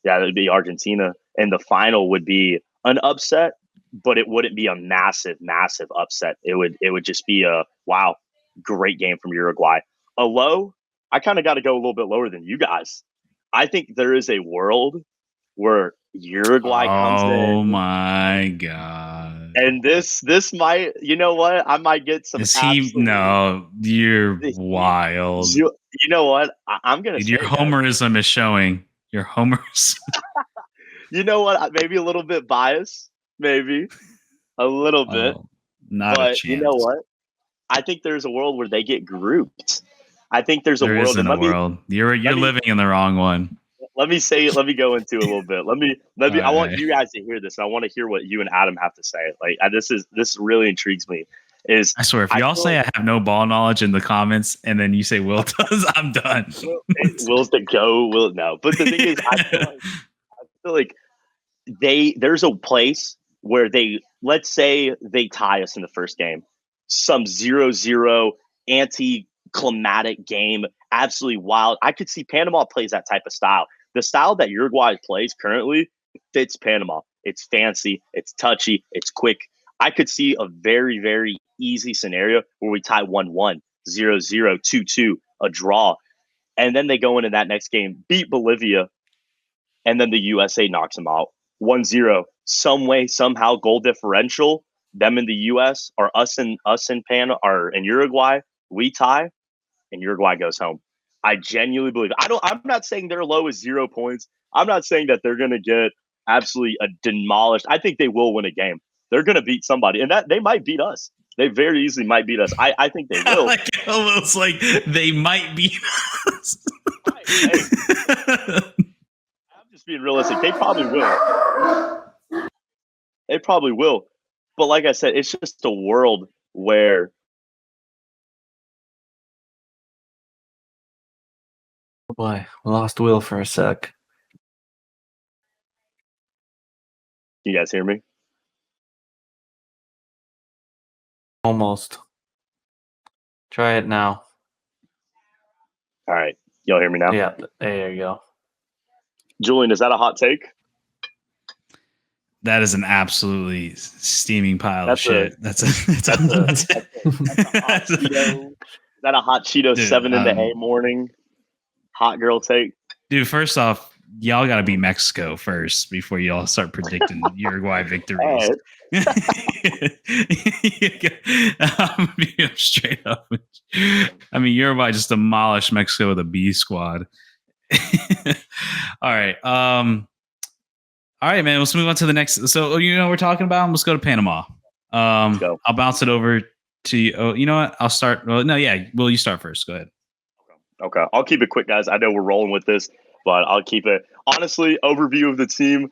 [SPEAKER 2] Yeah, it would be Argentina. And the final would be an upset, but it wouldn't be a massive, massive upset. It would just be a, wow, great game from Uruguay. A low, I kind of got to go a little bit lower than you guys. I think there is a world where Uruguay comes in.
[SPEAKER 1] Oh my God.
[SPEAKER 2] And this might, you know what? I might get some.
[SPEAKER 1] No, you're wild.
[SPEAKER 2] You know what? I'm going to say
[SPEAKER 1] your homerism is showing. Your homerism.
[SPEAKER 2] You know what? Maybe a little bit biased. Maybe a little bit.
[SPEAKER 1] Not a chance.
[SPEAKER 2] You know what? I think there's a world where they get grouped. I think there's a world.
[SPEAKER 1] There isn't a world. You're living in the wrong one.
[SPEAKER 2] Let me go into a little bit. Let me. I want you guys to hear this. And I want to hear what you and Adam have to say. Like this really intrigues me. I
[SPEAKER 1] swear, if y'all say I have no ball knowledge in the comments, and then you say Will does, I'm done.
[SPEAKER 2] Will's the go. Will no. But the thing is, I feel like there's a place where let's say they tie us in the first game. some 0-0 anti-climatic game, absolutely wild. I could see Panama plays that type of style. The style that Uruguay plays currently fits Panama. It's fancy, it's touchy, it's quick. I could see a very, very easy scenario where we tie 1-1, 0-0, 2-2, a draw. And then they go into that next game, beat Bolivia, and then the USA knocks them out 1-0. Some way, somehow, goal differential. Them in the US or us in or in Uruguay, we tie, and Uruguay goes home. I genuinely believe. I'm not saying their low is 0 points. I'm not saying that they're going to get absolutely demolished. I think they will win a game. They're going to beat somebody, and that they might beat us. They very easily might beat us. I think they will.
[SPEAKER 1] Like almost like they might beat us.
[SPEAKER 2] Hey, I'm just being realistic. They probably will. They probably will. But like I said, it's just a world where
[SPEAKER 3] Oh boy, we lost Will for a sec.
[SPEAKER 2] you guys hear me?
[SPEAKER 3] Almost. Try it now.
[SPEAKER 2] All right. Y'all hear me now?
[SPEAKER 3] Yeah, there you go.
[SPEAKER 2] Julian, is that a hot take?
[SPEAKER 1] That is an absolutely steaming pile of shit. That's a
[SPEAKER 2] Is that a hot Cheeto
[SPEAKER 1] Dude,
[SPEAKER 2] 7 in the A morning? Hot girl take?
[SPEAKER 1] Dude, first off, y'all got to beat Mexico first before y'all start predicting Uruguay victories. Straight up. I mean, Uruguay just demolished Mexico with a B squad. All right. All right, man. Let's move on to the next. So, you know what we're talking about? Let's go to Panama.
[SPEAKER 2] Go.
[SPEAKER 1] I'll bounce it over to you. Oh, you know what? I'll start. Well, no, yeah. Will you start first? Go ahead.
[SPEAKER 2] Okay. I'll keep it quick, guys. I know we're rolling with this, but I'll keep it. Honestly, overview of the team.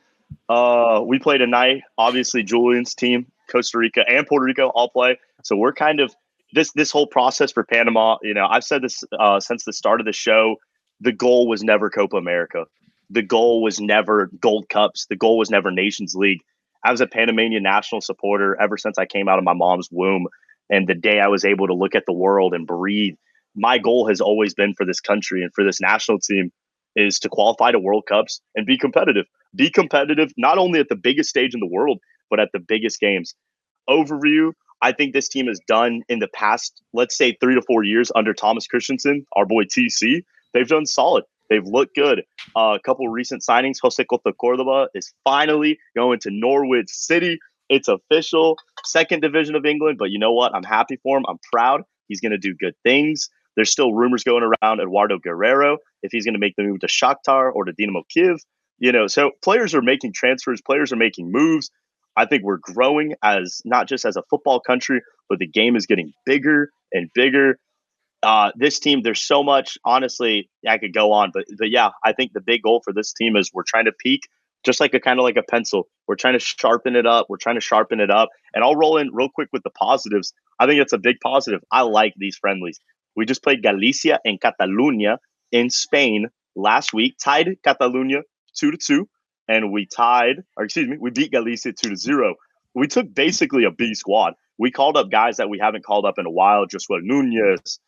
[SPEAKER 2] We play tonight. Obviously, Julian's team, Costa Rica and Puerto Rico all play. So we're kind of this whole process for Panama. You know, I've said this since the start of the show. The goal was never Copa America. The goal was never Gold Cups. The goal was never Nations League. I was a Panamanian national supporter ever since I came out of my mom's womb. And the day I was able to look at the world and breathe, my goal has always been for this country and for this national team is to qualify to World Cups and be competitive. Be competitive not only at the biggest stage in the world, but at the biggest games. Overview, I think this team has done in the past, let's say 3 to 4 years under Thomas Christensen, our boy TC. They've done solid. They've looked good. A couple of recent signings. Jose Cota Cordoba is finally going to Norwich City. It's official. Second division of England. But you know what? I'm happy for him. I'm proud. He's going to do good things. There's still rumors going around Eduardo Guerrero, if he's going to make the move to Shakhtar or to Dinamo Kiev. You know, so players are making transfers. Players are making moves. I think we're growing as not just as a football country, but the game is getting bigger and bigger. This team, there's so much. Honestly, I could go on, but yeah, I think the big goal for this team is we're trying to peak, just like a kind of like a pencil. We're trying to sharpen it up. We're trying to sharpen it up, and I'll roll in real quick with the positives. I think it's a big positive. I like these friendlies. We just played Galicia and Catalunya in Spain last week, tied Catalunya 2-2, and we beat Galicia 2-0. We took basically a B squad. We called up guys that we haven't called up in a while, Josué Nunez,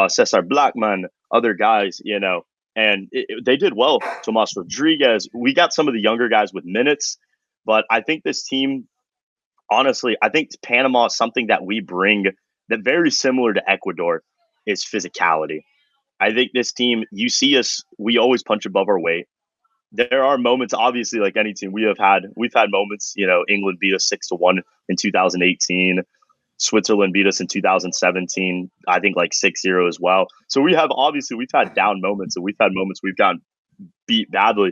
[SPEAKER 2] Cesar Blackman, other guys, you know, and they did well. Tomas Rodriguez. We got some of the younger guys with minutes, but I think this team, honestly, I think Panama is something that we bring that very similar to Ecuador is physicality. I think this team, you see us, we always punch above our weight. There are moments, obviously, like any team, we've had moments. You know, England beat us 6-1 in 2018. Switzerland beat us in 2017, I think like 6-0 as well. So we've had down moments and we've had moments we've gotten beat badly.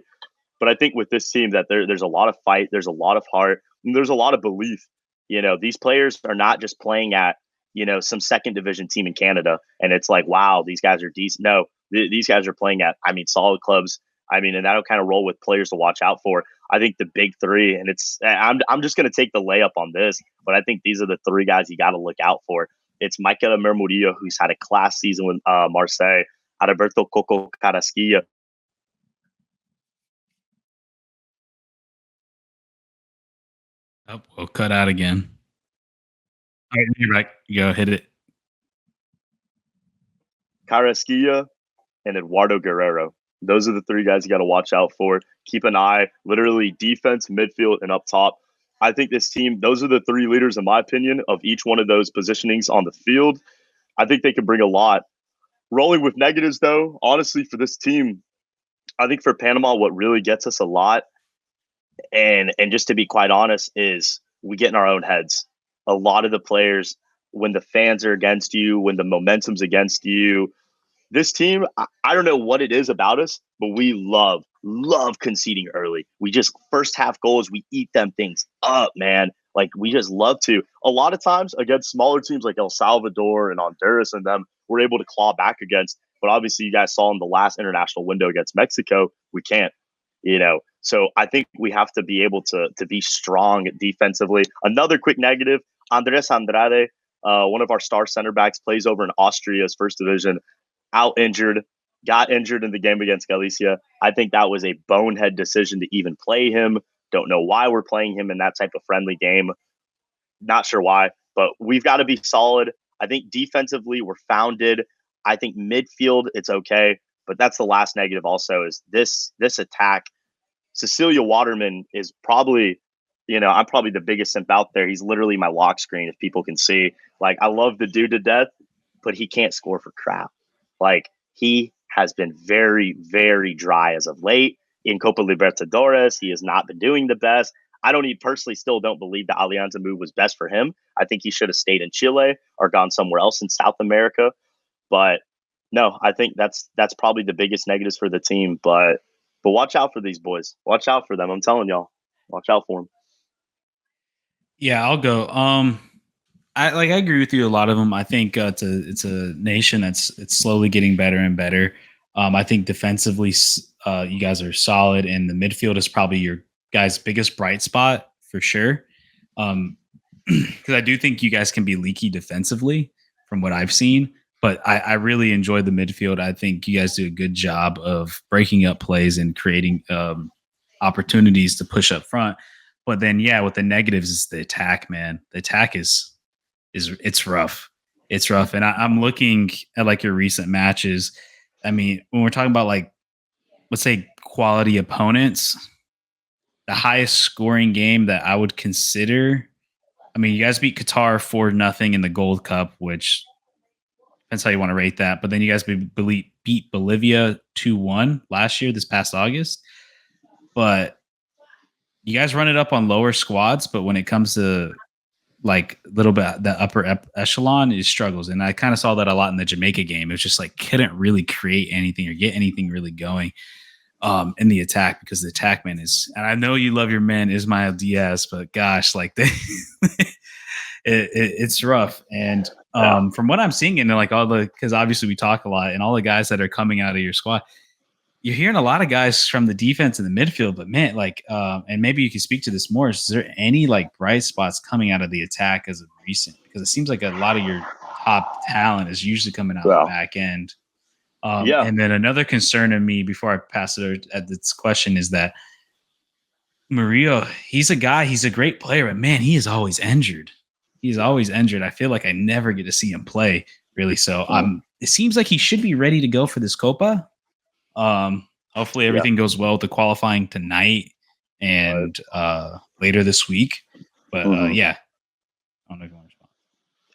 [SPEAKER 2] But I think with this team that there's a lot of fight, there's a lot of heart, and there's a lot of belief. You know, these players are not just playing at, you know, some second division team in Canada and it's like, wow, these guys are decent. No, these guys are playing at, solid clubs. And that'll kind of roll with players to watch out for. I think the big three, and I'm just going to take the layup on this, but I think these are the three guys you got to look out for. It's Michael Mermurillo, who's had a class season with Marseille, Adalberto Coco Carrasquilla.
[SPEAKER 1] Oh, we'll cut out again. All right, you're right. Go hit it.
[SPEAKER 2] Carrasquilla and Eduardo Guerrero. Those are the three guys you got to watch out for. Keep an eye, literally defense, midfield, and up top. I think this team, those are the three leaders, in my opinion, of each one of those positionings on the field. I think they can bring a lot. Rolling with negatives, though, honestly, for this team, I think for Panama, what really gets us a lot, and just to be quite honest, is we get in our own heads. A lot of the players, when the fans are against you, when the momentum's against you, this team, I don't know what it is about us, but we love conceding early. We just first half goals, we eat them things up, man. Like we just love to. A lot of times against smaller teams like El Salvador and Honduras and them, we're able to claw back against. But obviously, you guys saw in the last international window against Mexico, we can't. So I think we have to be able to be strong defensively. Another quick negative: Andres Andrade, one of our star center backs, plays over in Austria's first division, out injured, got injured in the game against Galicia. I think that was a bonehead decision to even play him. Don't know why we're playing him in that type of friendly game. Not sure why, but we've got to be solid. I think defensively we're founded. I think midfield it's okay, but that's the last negative. Also, is this attack? Cecilia Waterman is probably, I'm probably the biggest simp out there. He's literally my lock screen. If people can see, like, I love the dude to death, but he can't score for crap. Like he has been very, very dry as of late in Copa Libertadores. He has not been doing the best. I don't even personally still don't believe the Alianza move was best for him. I think he should have stayed in Chile or gone somewhere else in South America. But no, I think that's probably the biggest negatives for the team. But watch out for these boys. Watch out for them. I'm telling y'all. Watch out for them.
[SPEAKER 1] Yeah, I'll go. I agree with you. A lot of them. I think it's a nation it's slowly getting better and better. I think defensively, you guys are solid, and the midfield is probably your guys' biggest bright spot for sure. Because I do think you guys can be leaky defensively from what I've seen, but I really enjoy the midfield. I think you guys do a good job of breaking up plays and creating opportunities to push up front. But then, yeah, with the negatives is the attack, man. The attack is it's rough. It's rough. And I'm looking at like your recent matches. I mean, when we're talking about like, let's say quality opponents, the highest scoring game that I would consider. I mean, you guys beat Qatar 4-0 in the Gold Cup, which depends how you want to rate that. But then you guys beat Bolivia 2-1 last year, this past August. But you guys run it up on lower squads. But when it comes to like a little bit the upper echelon, it struggles. And I kind of saw that a lot in the Jamaica game. It was just like couldn't really create anything or get anything really going in the attack, because the attack man is, and I know you love your man Ismail Diaz, but gosh, like it's rough. And from what I'm seeing in like because obviously we talk a lot, and all the guys that are coming out of your squad, you're hearing a lot of guys from the defense and the midfield, but man, like, and maybe you can speak to this more. Is there any like bright spots coming out of the attack as of recent? Because it seems like a lot of your top talent is usually coming out the back end. And then another concern of me before I pass it at this question is that Murillo, he's a great player, but man, he is always injured. He's always injured. I feel like I never get to see him play really. So it seems like he should be ready to go for this Copa. Hopefully everything goes well with the qualifying tonight and later this week. But yeah, I don't know if you want to respond.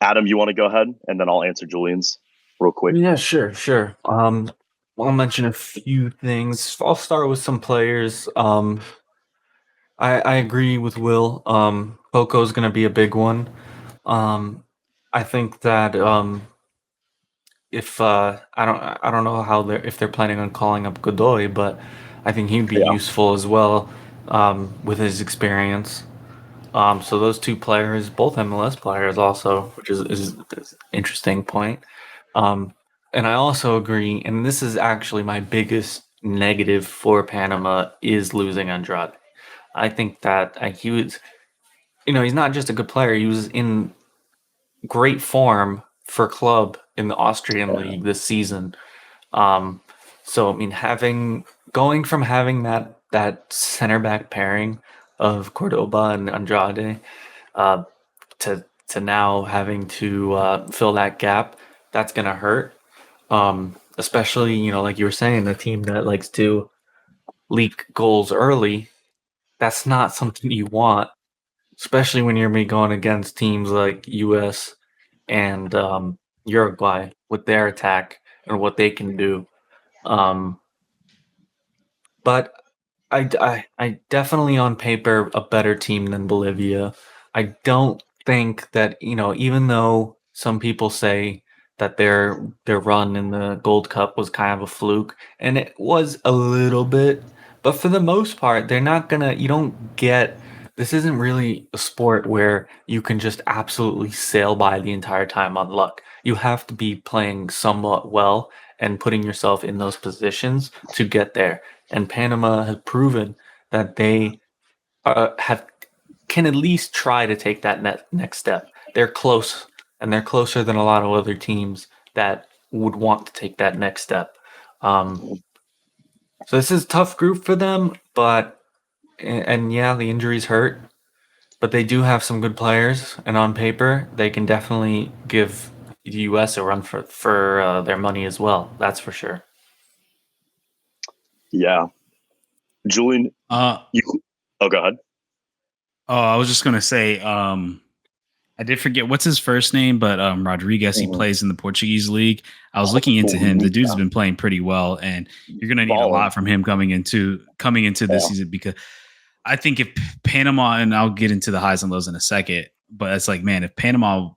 [SPEAKER 2] Adam, you want to go ahead, and then I'll answer Julian's real quick.
[SPEAKER 3] Yeah, sure. I'll mention a few things. I'll start with some players. I agree with Will. Poco is going to be a big one. I think that if I don't know how if they're planning on calling up Godoy, but I think he'd be useful as well with his experience. So those two players, both MLS players, also, which is an interesting point. And I also agree, and this is actually my biggest negative for Panama is losing Andrade. I think that he was, he's not just a good player. He was in great form for club in the Austrian league this season. So I mean, going from having that center back pairing of Cordoba and Andrade to to now having to fill that gap, that's going to hurt. Especially, like you were saying, the team that likes to leak goals early, that's not something you want, especially when you're going against teams like US and Uruguay with their attack and what they can do. Um, but I definitely on paper a better team than Bolivia. I don't think that, even though some people say that their run in the Gold Cup was kind of a fluke, and it was a little bit, but for the most part, they're not gonna you don't get this isn't really a sport where you can just absolutely sail by the entire time on luck. You have to be playing somewhat well and putting yourself in those positions to get there. And Panama has proven that they have can at least try to take that next step. They're close, and they're closer than a lot of other teams that would want to take that next step. So this is a tough group for them, but and yeah, the injuries hurt, but they do have some good players, and on paper, they can definitely give the U.S. a run for their money as well. That's for sure.
[SPEAKER 2] Yeah, Julian. Oh, go ahead.
[SPEAKER 1] Oh, I was just gonna say, I did forget what's his first name, but Rodriguez, he plays in the Portuguese league. I was looking into him. The dude's been playing pretty well, and you're gonna need a lot from him coming into this season, because I think if Panama, and I'll get into the highs and lows in a second, but it's like, man, if Panama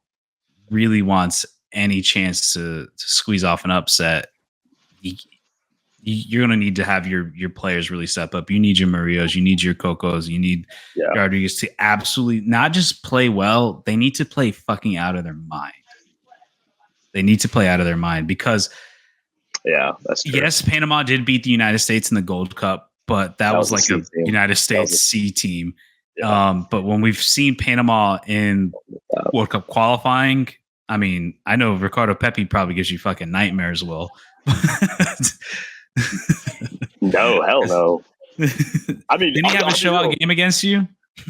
[SPEAKER 1] really wants any chance to squeeze off an upset, you're going to need to have your players really step up. You need your Marios, you need your Cocos, you need Rodriguez to absolutely not just play well. They need to play fucking out of their mind. They need to play out of their mind, because
[SPEAKER 2] that's true.
[SPEAKER 1] Yes, Panama did beat the United States in the Gold Cup, but that was like a United States C team. Yeah. But when we've seen Panama in World Cup qualifying, I mean, I know Ricardo Pepi probably gives you fucking nightmares, Will.
[SPEAKER 2] No, hell no. I mean,
[SPEAKER 1] didn't he have a show-out game against you?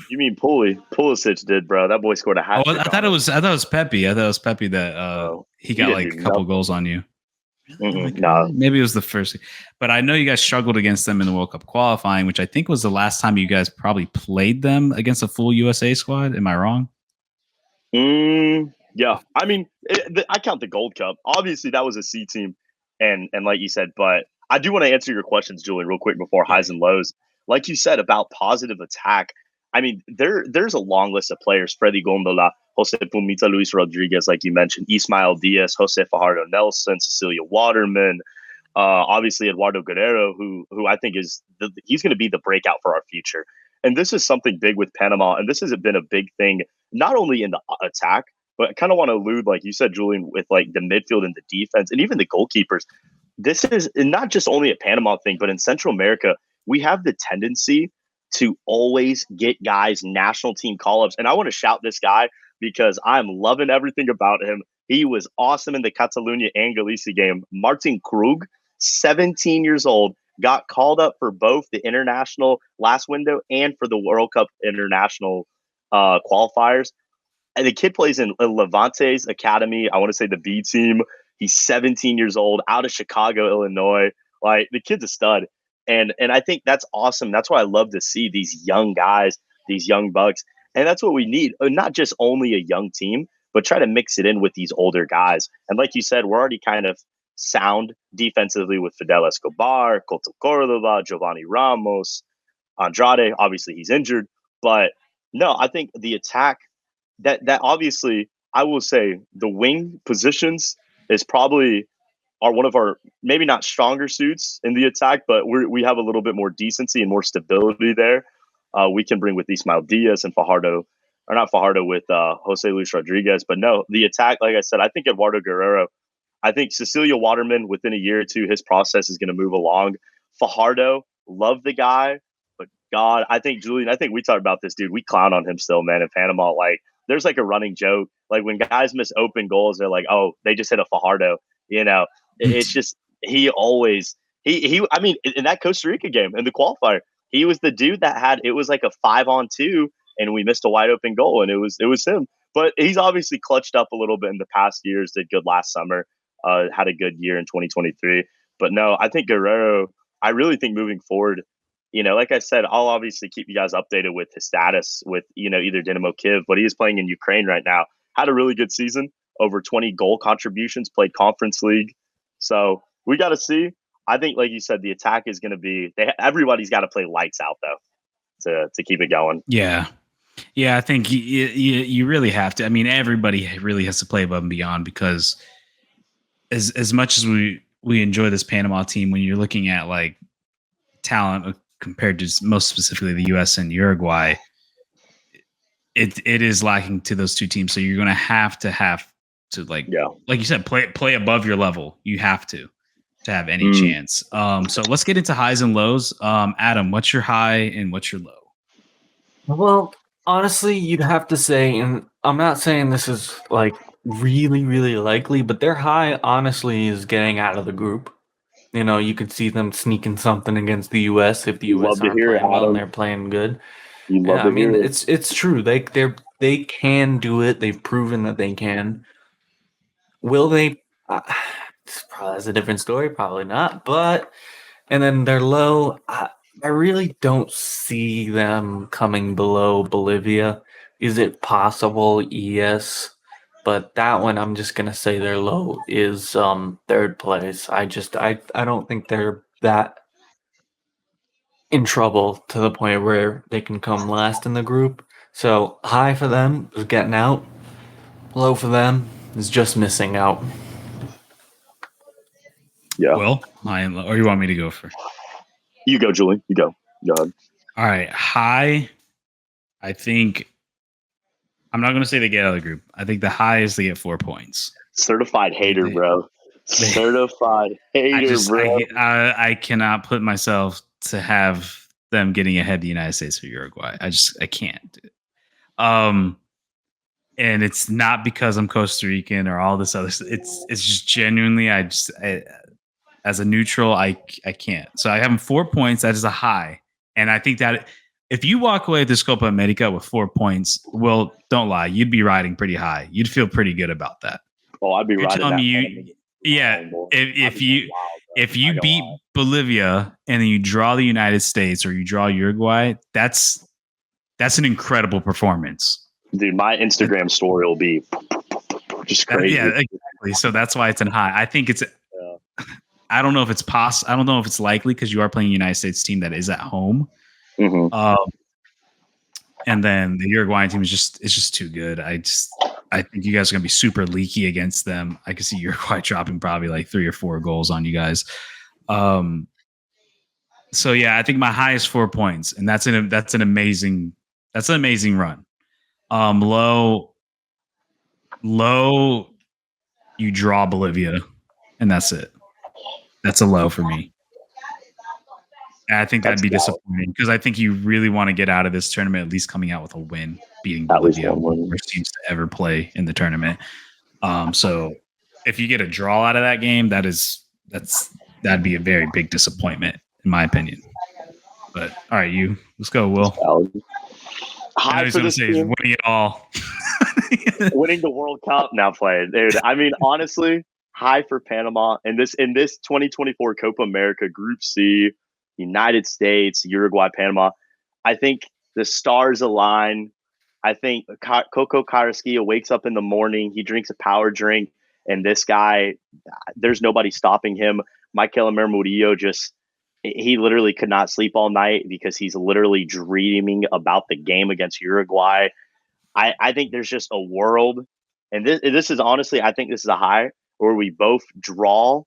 [SPEAKER 2] You mean Pulisic did, bro? That boy scored a hat trick.
[SPEAKER 1] I thought it was Pepi. I thought it was Pepi that he got like a couple goals on you.
[SPEAKER 2] No.
[SPEAKER 1] Maybe it was the first, but I know you guys struggled against them in the World Cup qualifying, which I think was the last time you guys probably played them against a full USA squad. Am I wrong?
[SPEAKER 2] Yeah. I mean, I count the Gold Cup. Obviously, that was a C team, and like you said, but I do want to answer your questions, Julian, real quick before highs and lows. Like you said about positive attack, I mean, there's a long list of players: Freddy Gondola, Jose Pumita, Luis Rodriguez, like you mentioned, Ismael Diaz, Jose Fajardo Nelson, Cecilia Waterman, obviously Eduardo Guerrero, who I think he's going to be the breakout for our future. And this is something big with Panama, and this has been a big thing, not only in the attack, but I kind of want to allude, like you said, Julian, with like the midfield and the defense, and even the goalkeepers. This is not just only a Panama thing, but in Central America, we have the tendency to always get guys national team call-ups. And I want to shout this guy because I'm loving everything about him. He was awesome in the Catalunya and Galicia game. Martin Krug, 17 years old, got called up for both the international last window and for the World Cup international qualifiers. And the kid plays in Levante's academy. I want to say the B team. He's 17 years old, out of Chicago, Illinois. Like, the kid's a stud. And I think that's awesome. That's what I love to see, these young guys, these young bucks. And that's what we need. Not just only a young team, but try to mix it in with these older guys. And like you said, we're already kind of sound defensively with Fidel Escobar, Coto Cordova, Giovanni Ramos, Andrade. Obviously, he's injured. But no, I think the attack, that obviously, I will say the wing positions is probably are one of our maybe not stronger suits in the attack, but we have a little bit more decency and more stability there. We can bring with Ismael Diaz and Fajardo, or not Fajardo, with Jose Luis Rodriguez. But no, the attack, like I said, I think Eduardo Guerrero, I think Cecilia Waterman, within a year or two, his process is going to move along. Fajardo, love the guy, but God, I think, Julian, I think we talked about this, dude. We clown on him still, man, in Panama. Like, there's like a running joke. Like, when guys miss open goals, they're like, oh, they just hit a Fajardo, you know? It's just he always I mean, in that Costa Rica game in the qualifier, he was the dude that had, it was like a 5-on-2 and we missed a wide open goal, and it was him. But he's obviously clutched up a little bit in the past years. Did good last summer. Had a good year in 2023. But no, I think Guerrero. I really think moving forward, like I said, I'll obviously keep you guys updated with his status with either Dynamo Kiev, but he is playing in Ukraine right now. Had a really good season, over 20 goal contributions, played Conference League. So we got to see. I think, like you said, the attack is going to be. Everybody's got to play lights out though to keep it going.
[SPEAKER 1] Yeah. Yeah, I think you really have to. I mean, everybody really has to play above and beyond, because as much as we enjoy this Panama team, when you're looking at like talent compared to most specifically the U.S. and Uruguay, it is lacking to those two teams. So you're going to have to like you said, play above your level. You have to have any chance. So let's get into highs and lows. Adam, what's your high and what's your low?
[SPEAKER 3] Well, honestly, you'd have to say, and I'm not saying this is like really, really likely, but their high, honestly, is getting out of the group. You could see them sneaking something against the U.S. if the U.S. aren't playing well and they're playing good. Yeah, I mean, it's true. They can do it. They've proven that they can. Will they? That's a different story. Probably not. But and then they're low. I really don't see them coming below Bolivia. Is it possible? Yes. But that one, I'm just gonna say their low is third place. I don't think they're that in trouble to the point where they can come last in the group. So high for them is getting out. Low for them is just missing out.
[SPEAKER 2] Yeah.
[SPEAKER 1] Well, high and low, or you want me to go for?
[SPEAKER 2] You go, Julie. You go. Go ahead.
[SPEAKER 1] All right, high. I think I'm not going to say they get out of the group. I think the high is they get 4 points.
[SPEAKER 2] Certified hater, bro. Certified hater, bro.
[SPEAKER 1] I cannot put myself to have them getting ahead of the United States or Uruguay. I can't. And it's not because I'm Costa Rican or all this other. It's just genuinely as a neutral, I can't. So I have them 4 points. That is a high, and I think that if you walk away with this Copa America with 4 points, well, don't lie, you'd be riding pretty high. You'd feel pretty good about that.
[SPEAKER 2] Oh, I'd be riding
[SPEAKER 1] telling
[SPEAKER 2] that.
[SPEAKER 1] Me if you beat Bolivia and then you draw the United States or you draw Uruguay, that's an incredible performance.
[SPEAKER 2] Dude, my Instagram story will be just crazy.
[SPEAKER 1] Yeah, exactly. So that's why it's in high. I think it's. I don't know if it's possible. I don't know if it's likely because you are playing a United States team that is at home.
[SPEAKER 2] Mm-hmm.
[SPEAKER 1] And then the Uruguayan team is just too good. I think you guys are gonna be super leaky against them. I can see Uruguay dropping probably like 3 or 4 goals on you guys. So yeah, I think my high is 4 points, and that's an amazing run. Low, you draw Bolivia, and that's it. That's a low for me. And I think that'd be disappointing because I think you really want to get out of this tournament at least coming out with a win, beating Bolivia, worst teams to ever play in the tournament. So if you get a draw out of that game, that'd be a very big disappointment in my opinion. But all right, let's go, Will.
[SPEAKER 2] High for this team.
[SPEAKER 1] Winning it all.
[SPEAKER 2] Winning the World Cup now playing, dude. I mean, honestly, high for Panama in this 2024 Copa America Group C, United States, Uruguay, Panama. I think the stars align. I think Coco Carrasquilla wakes up in the morning, he drinks a power drink, and this guy, there's nobody stopping him. Michael Murillo he literally could not sleep all night because he's literally dreaming about the game against Uruguay. I think there's just a world, and this is honestly, I think this is a high where we both draw.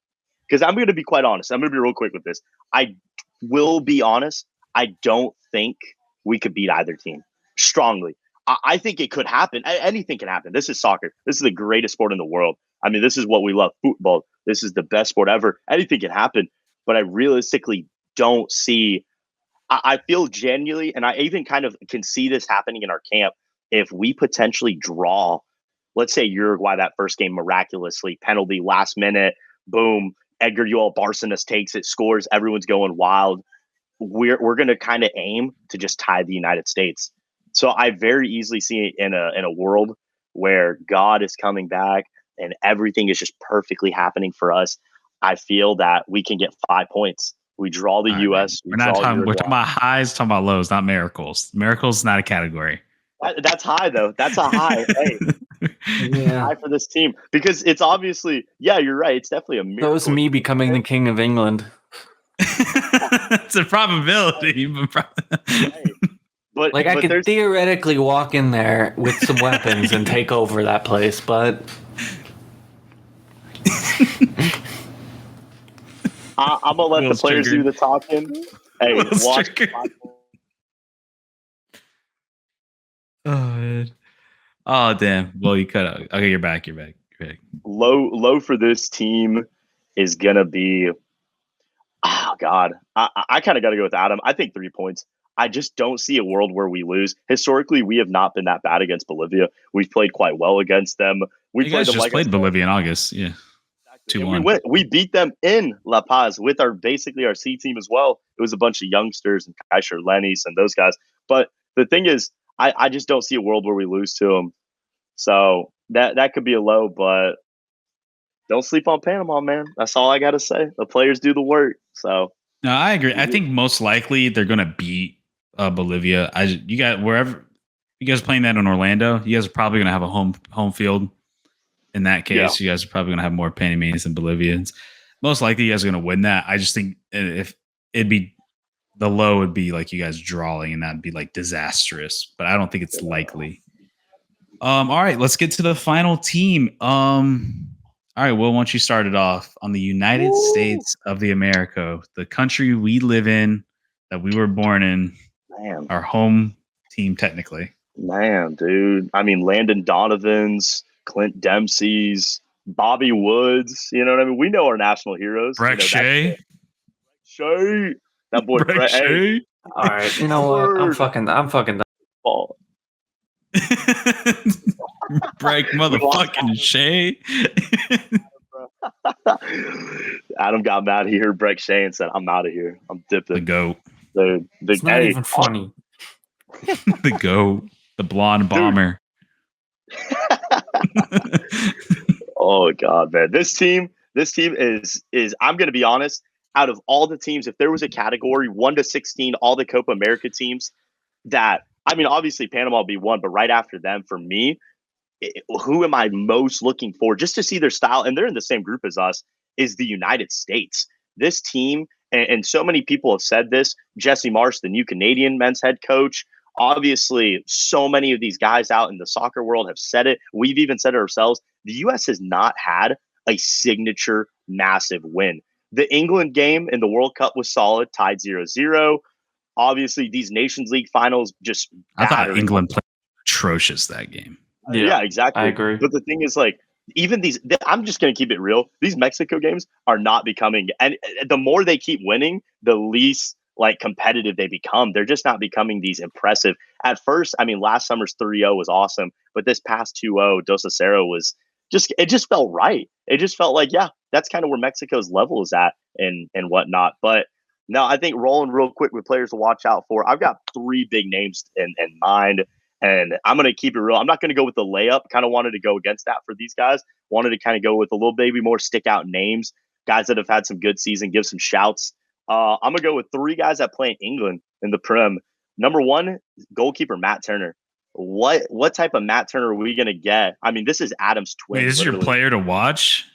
[SPEAKER 2] Because I'm going to be quite honest. I'm going to be real quick with this. I will be honest. I don't think we could beat either team strongly. I think it could happen. Anything can happen. This is soccer. This is the greatest sport in the world. I mean, this is what we love. Football. This is the best sport ever. Anything can happen. But I realistically don't see. I feel genuinely, and I even kind of can see this happening in our camp. If we potentially draw, let's say Uruguay that first game miraculously, penalty last minute, boom, Edgar Joel Barcenas takes it, scores, everyone's going wild. We're going to kind of aim to just tie the United States. So I very easily see it in a world where God is coming back and everything is just perfectly happening for us, I feel that we can get 5 points. We draw the
[SPEAKER 1] All right,
[SPEAKER 2] U.S.
[SPEAKER 1] man. We're talking
[SPEAKER 2] Uruguay.
[SPEAKER 1] about highs, talking about lows, not miracles. Miracles is not a category.
[SPEAKER 2] That's high though. That's a high. Hey,
[SPEAKER 3] Yeah.
[SPEAKER 2] high for this team because it's obviously, yeah, you're right. It's definitely a miracle.
[SPEAKER 3] That was me becoming the king of England.
[SPEAKER 1] It's a probability,
[SPEAKER 2] but
[SPEAKER 3] I could theoretically walk in there with some weapons and take over that place, but
[SPEAKER 2] I'm gonna let the players do the talking. Hey, watch.
[SPEAKER 1] Oh, damn. Well, you cut out. Okay, you're back. You're back.
[SPEAKER 2] Low for this team is gonna be. Oh God, I kind of got to go with Adam. I think 3 points. I just don't see a world where we lose. Historically, we have not been that bad against Bolivia. We've played quite well against them.
[SPEAKER 1] You guys just played Bolivia in August, yeah. 2-1.
[SPEAKER 2] We beat them in La Paz with our C team as well. It was a bunch of youngsters and Kaiser Lennis and those guys. But the thing is, I just don't see a world where we lose to them. So that could be a low, but don't sleep on Panama, man. That's all I got to say. The players do the work. So
[SPEAKER 1] no, I agree. I think most likely they're going to beat Bolivia. You got wherever you guys are playing that in Orlando, you guys are probably going to have a home field. In that case, you guys are probably going to have more Panamanians than Bolivians. Most likely, you guys are going to win that. I just think if it'd be the low would be like you guys drawing, and that'd be like disastrous. But I don't think it's likely. All right, let's get to the final team. All right, Will, why don't you start it off on the United States of the America, the country we live in, that we were born in, our home team technically.
[SPEAKER 2] Man, dude. I mean, Landon Donovan's, Clint Dempsey's, Bobby Woods. You know what I mean? We know our national heroes.
[SPEAKER 1] Breck Shea.
[SPEAKER 2] Shea. That boy Breck Shea.
[SPEAKER 3] All right, you know what? I'm fucking done.
[SPEAKER 1] Break motherfucking Shea.
[SPEAKER 2] Adam got mad. He heard Breck Shea and said, "I'm out of here. I'm dipping."
[SPEAKER 1] The GOAT.
[SPEAKER 3] It's not even funny.
[SPEAKER 1] The GOAT. The blonde bomber.
[SPEAKER 2] Oh God, man. This team is I'm gonna be honest, out of all the teams, if there was a category 1 to 16, all the Copa America teams that obviously Panama will be one, but right after them for me, who am I most looking for just to see their style? And they're in the same group as us, is the United States. This team, and so many people have said this, Jesse Marsh, the new Canadian men's head coach. Obviously, so many of these guys out in the soccer world have said it. We've even said it ourselves. The U.S. has not had a signature massive win. The England game in the World Cup was solid, tied 0-0. Obviously, these Nations League finals just
[SPEAKER 1] I thought England played atrocious that game.
[SPEAKER 2] Yeah, exactly.
[SPEAKER 3] I agree.
[SPEAKER 2] But the thing is, even these, I'm just going to keep it real. These Mexico games are not becoming, and the more they keep winning, the least competitive they become. They're just not becoming these impressive. At first, last summer's 3-0 was awesome, but this past 2-0 Dos Acero was it just felt right. It just felt like, yeah, that's kind of where Mexico's level is at and whatnot. But no, I think rolling real quick with players to watch out for. I've got 3 big names in mind. And I'm going to keep it real. I'm not going to go with the layup. Kind of wanted to go against that for these guys. Wanted to kind of go with a little baby more stick out names, guys that have had some good season, give some shouts. I'm going to go with 3 guys that play in England in the Prem. Number 1, goalkeeper Matt Turner. What type of Matt Turner are we going to get? This is Adam's twin.
[SPEAKER 1] Wait, is this your player to watch?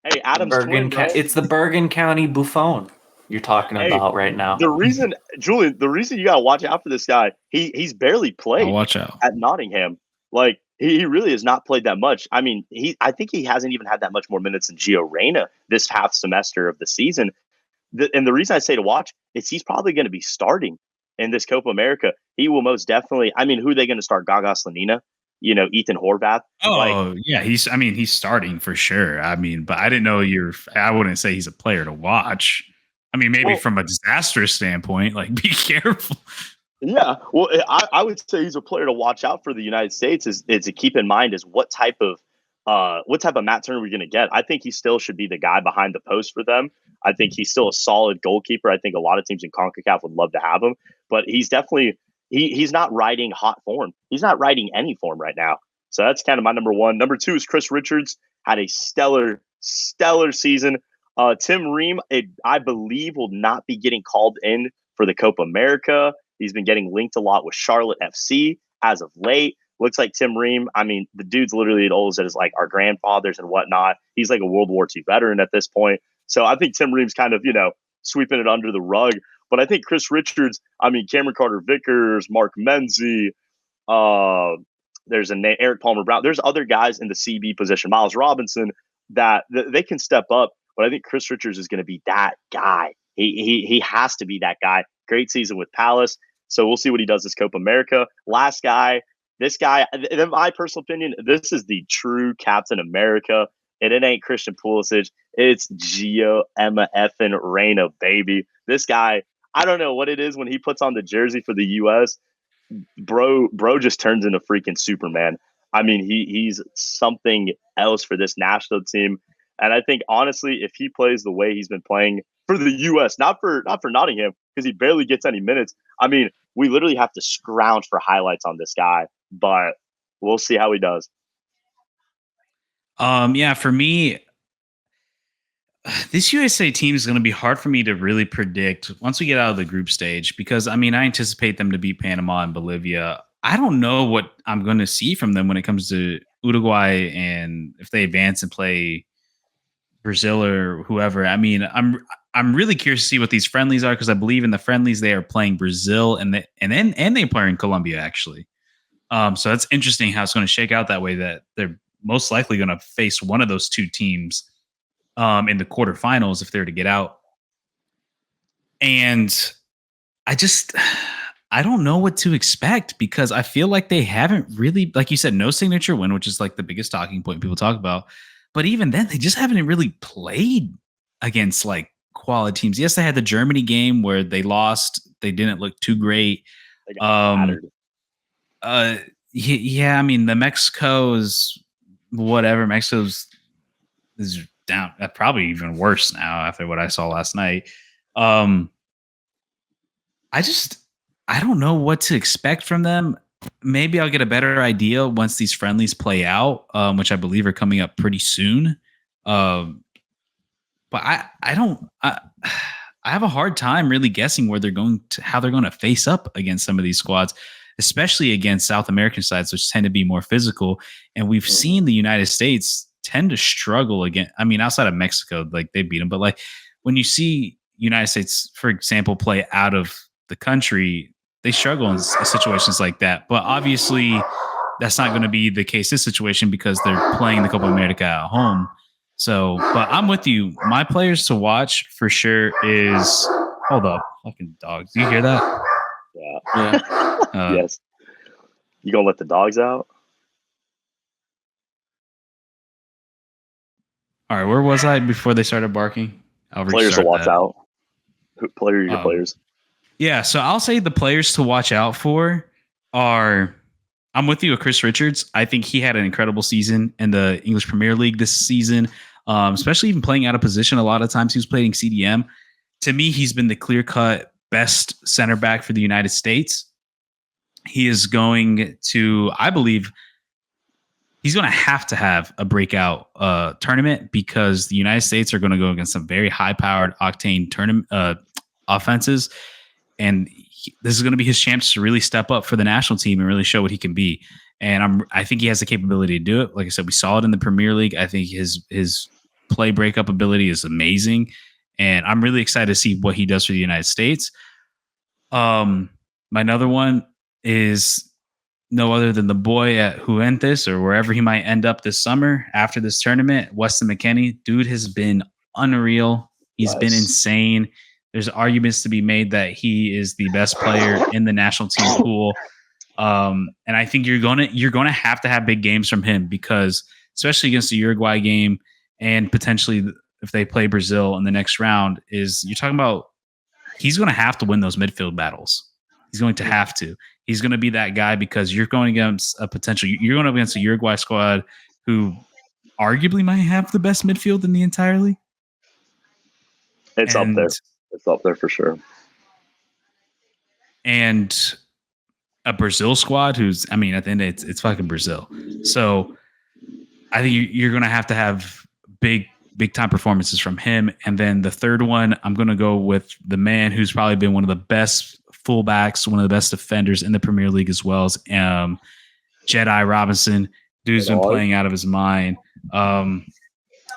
[SPEAKER 2] Hey, Adam's twin.
[SPEAKER 3] It's the Bergen County Buffon you're talking about right now.
[SPEAKER 2] The reason, Julian, you got to watch out for this guy. He's barely played.
[SPEAKER 1] Watch out
[SPEAKER 2] at Nottingham. He really has not played that much. I think he hasn't even had that much more minutes than Gio Reyna this half semester of the season. And the reason I say to watch is he's probably going to be starting in this Copa America. He will most definitely. Who are they going to start? Gaga Slanina? Ethan Horvath.
[SPEAKER 1] Oh, yeah. He's starting for sure. But I didn't know I wouldn't say he's a player to watch. Maybe from a disastrous standpoint, be careful.
[SPEAKER 2] Yeah, well, I would say he's a player to watch out for the United States. Is to keep in mind is what type of Matt Turner we're going to get. I think he still should be the guy behind the post for them. I think he's still a solid goalkeeper. I think a lot of teams in CONCACAF would love to have him, but he's definitely he's not riding hot form. He's not riding any form right now. So that's kind of my number one. Number two is Chris Richards. Had a stellar season. Tim Ream, I believe, will not be getting called in for the Copa America. He's been getting linked a lot with Charlotte FC as of late. Looks like Tim Ream, I mean, the dude's literally as old as like our grandfathers and whatnot. He's like a World War II veteran at this point. So I think Tim Ream's kind of, sweeping it under the rug. But I think Chris Richards, I mean, Cameron Carter-Vickers, Mark Menzie, there's Eric Palmer Brown. There's other guys in the CB position, Miles Robinson, that they can step up. But I think Chris Richards is going to be that guy. He has to be that guy. Great season with Palace. So we'll see what he does this Copa America. Last guy, this guy, in my personal opinion, this is the true Captain America. And it ain't Christian Pulisic. It's Gio Emma effing Reyna, baby. This guy, I don't know what it is when he puts on the jersey for the U.S. Bro just turns into freaking Superman. I mean, he's something else for this national team. And I think, honestly, if he plays the way he's been playing for the U.S., not for Nottingham, because he barely gets any minutes. I mean, we literally have to scrounge for highlights on this guy, but we'll see how he does.
[SPEAKER 1] Yeah, for me, this USA team is going to be hard for me to really predict once we get out of the group stage because, I mean, I anticipate them to beat Panama and Bolivia. I don't know what I'm going to see from them when it comes to Uruguay and if they advance and play Brazil or whoever. I mean, I'm really curious to see what these friendlies are because I believe in the friendlies they are playing Brazil and they play in Colombia actually. So that's interesting how it's going to shake out that way. That they're most likely going to face one of those two teams in the quarterfinals if they're to get out. And I don't know what to expect because I feel like they haven't really, like you said, no signature win, which is like the biggest talking point people talk about. But even then, they just haven't really played against like quality teams. Yes, they had the Germany game where they lost. They didn't look too great.
[SPEAKER 2] They got battered.
[SPEAKER 1] Yeah, I mean, the Mexico's whatever. Mexico's is down. Probably even worse now after what I saw last night. I don't know what to expect from them. Maybe I'll get a better idea once these friendlies play out, which I believe are coming up pretty soon. But I have a hard time really guessing how they're going to face up against some of these squads, especially against South American sides, which tend to be more physical. And we've seen the United States tend to struggle again. I mean, outside of Mexico, like they beat them, but like when you see United States, for example, play out of the country, they struggle in situations like that. But obviously, that's not going to be the case this situation because they're playing the Copa America at home. So, but I'm with you. My players to watch for sure is hold up, fucking dogs. Do you hear that?
[SPEAKER 2] Yeah. Yes. You gonna let the dogs out?
[SPEAKER 1] All right, where was I before they started barking?
[SPEAKER 2] Players to watch out. Players.
[SPEAKER 1] Yeah, so I'll say the players to watch out for are. I'm with you with Chris Richards. I think he had an incredible season in the English Premier League this season, especially even playing out of position. A lot of times he was playing CDM. To me, he's been the clear-cut best center back for the United States. He is going to, I believe, he's going to have a breakout tournament because the United States are going to go against some very high-powered octane tournament offenses, and this is going to be his chance to really step up for the national team and really show what he can be. And I think he has the capability to do it. Like I said, we saw it in the Premier League. I think his play breakup ability is amazing, and I'm really excited to see what he does for the United States. My another one is no other than the boy at Juventus or wherever he might end up this summer after this tournament, Weston McKennie. Dude has been unreal. He's been insane. There's arguments to be made that he is the best player in the national team pool. And I think you're gonna have to have big games from him because especially against the Uruguay game and potentially if they play Brazil in the next round, you're talking about he's going to have to win those midfield battles. He's going to have to. He's going to be that guy because you're going against you're going up against a Uruguay squad who arguably might have the best midfield in the entire league.
[SPEAKER 2] It's up there. It's up there for sure.
[SPEAKER 1] And a Brazil squad who's, I mean, at the end it's fucking Brazil. So I think you're going to have big time performances from him. And then the third one, I'm going to go with the man who's probably been one of the best fullbacks, one of the best defenders in the Premier League as well as Jedi Robinson. Dude's been playing out of his mind.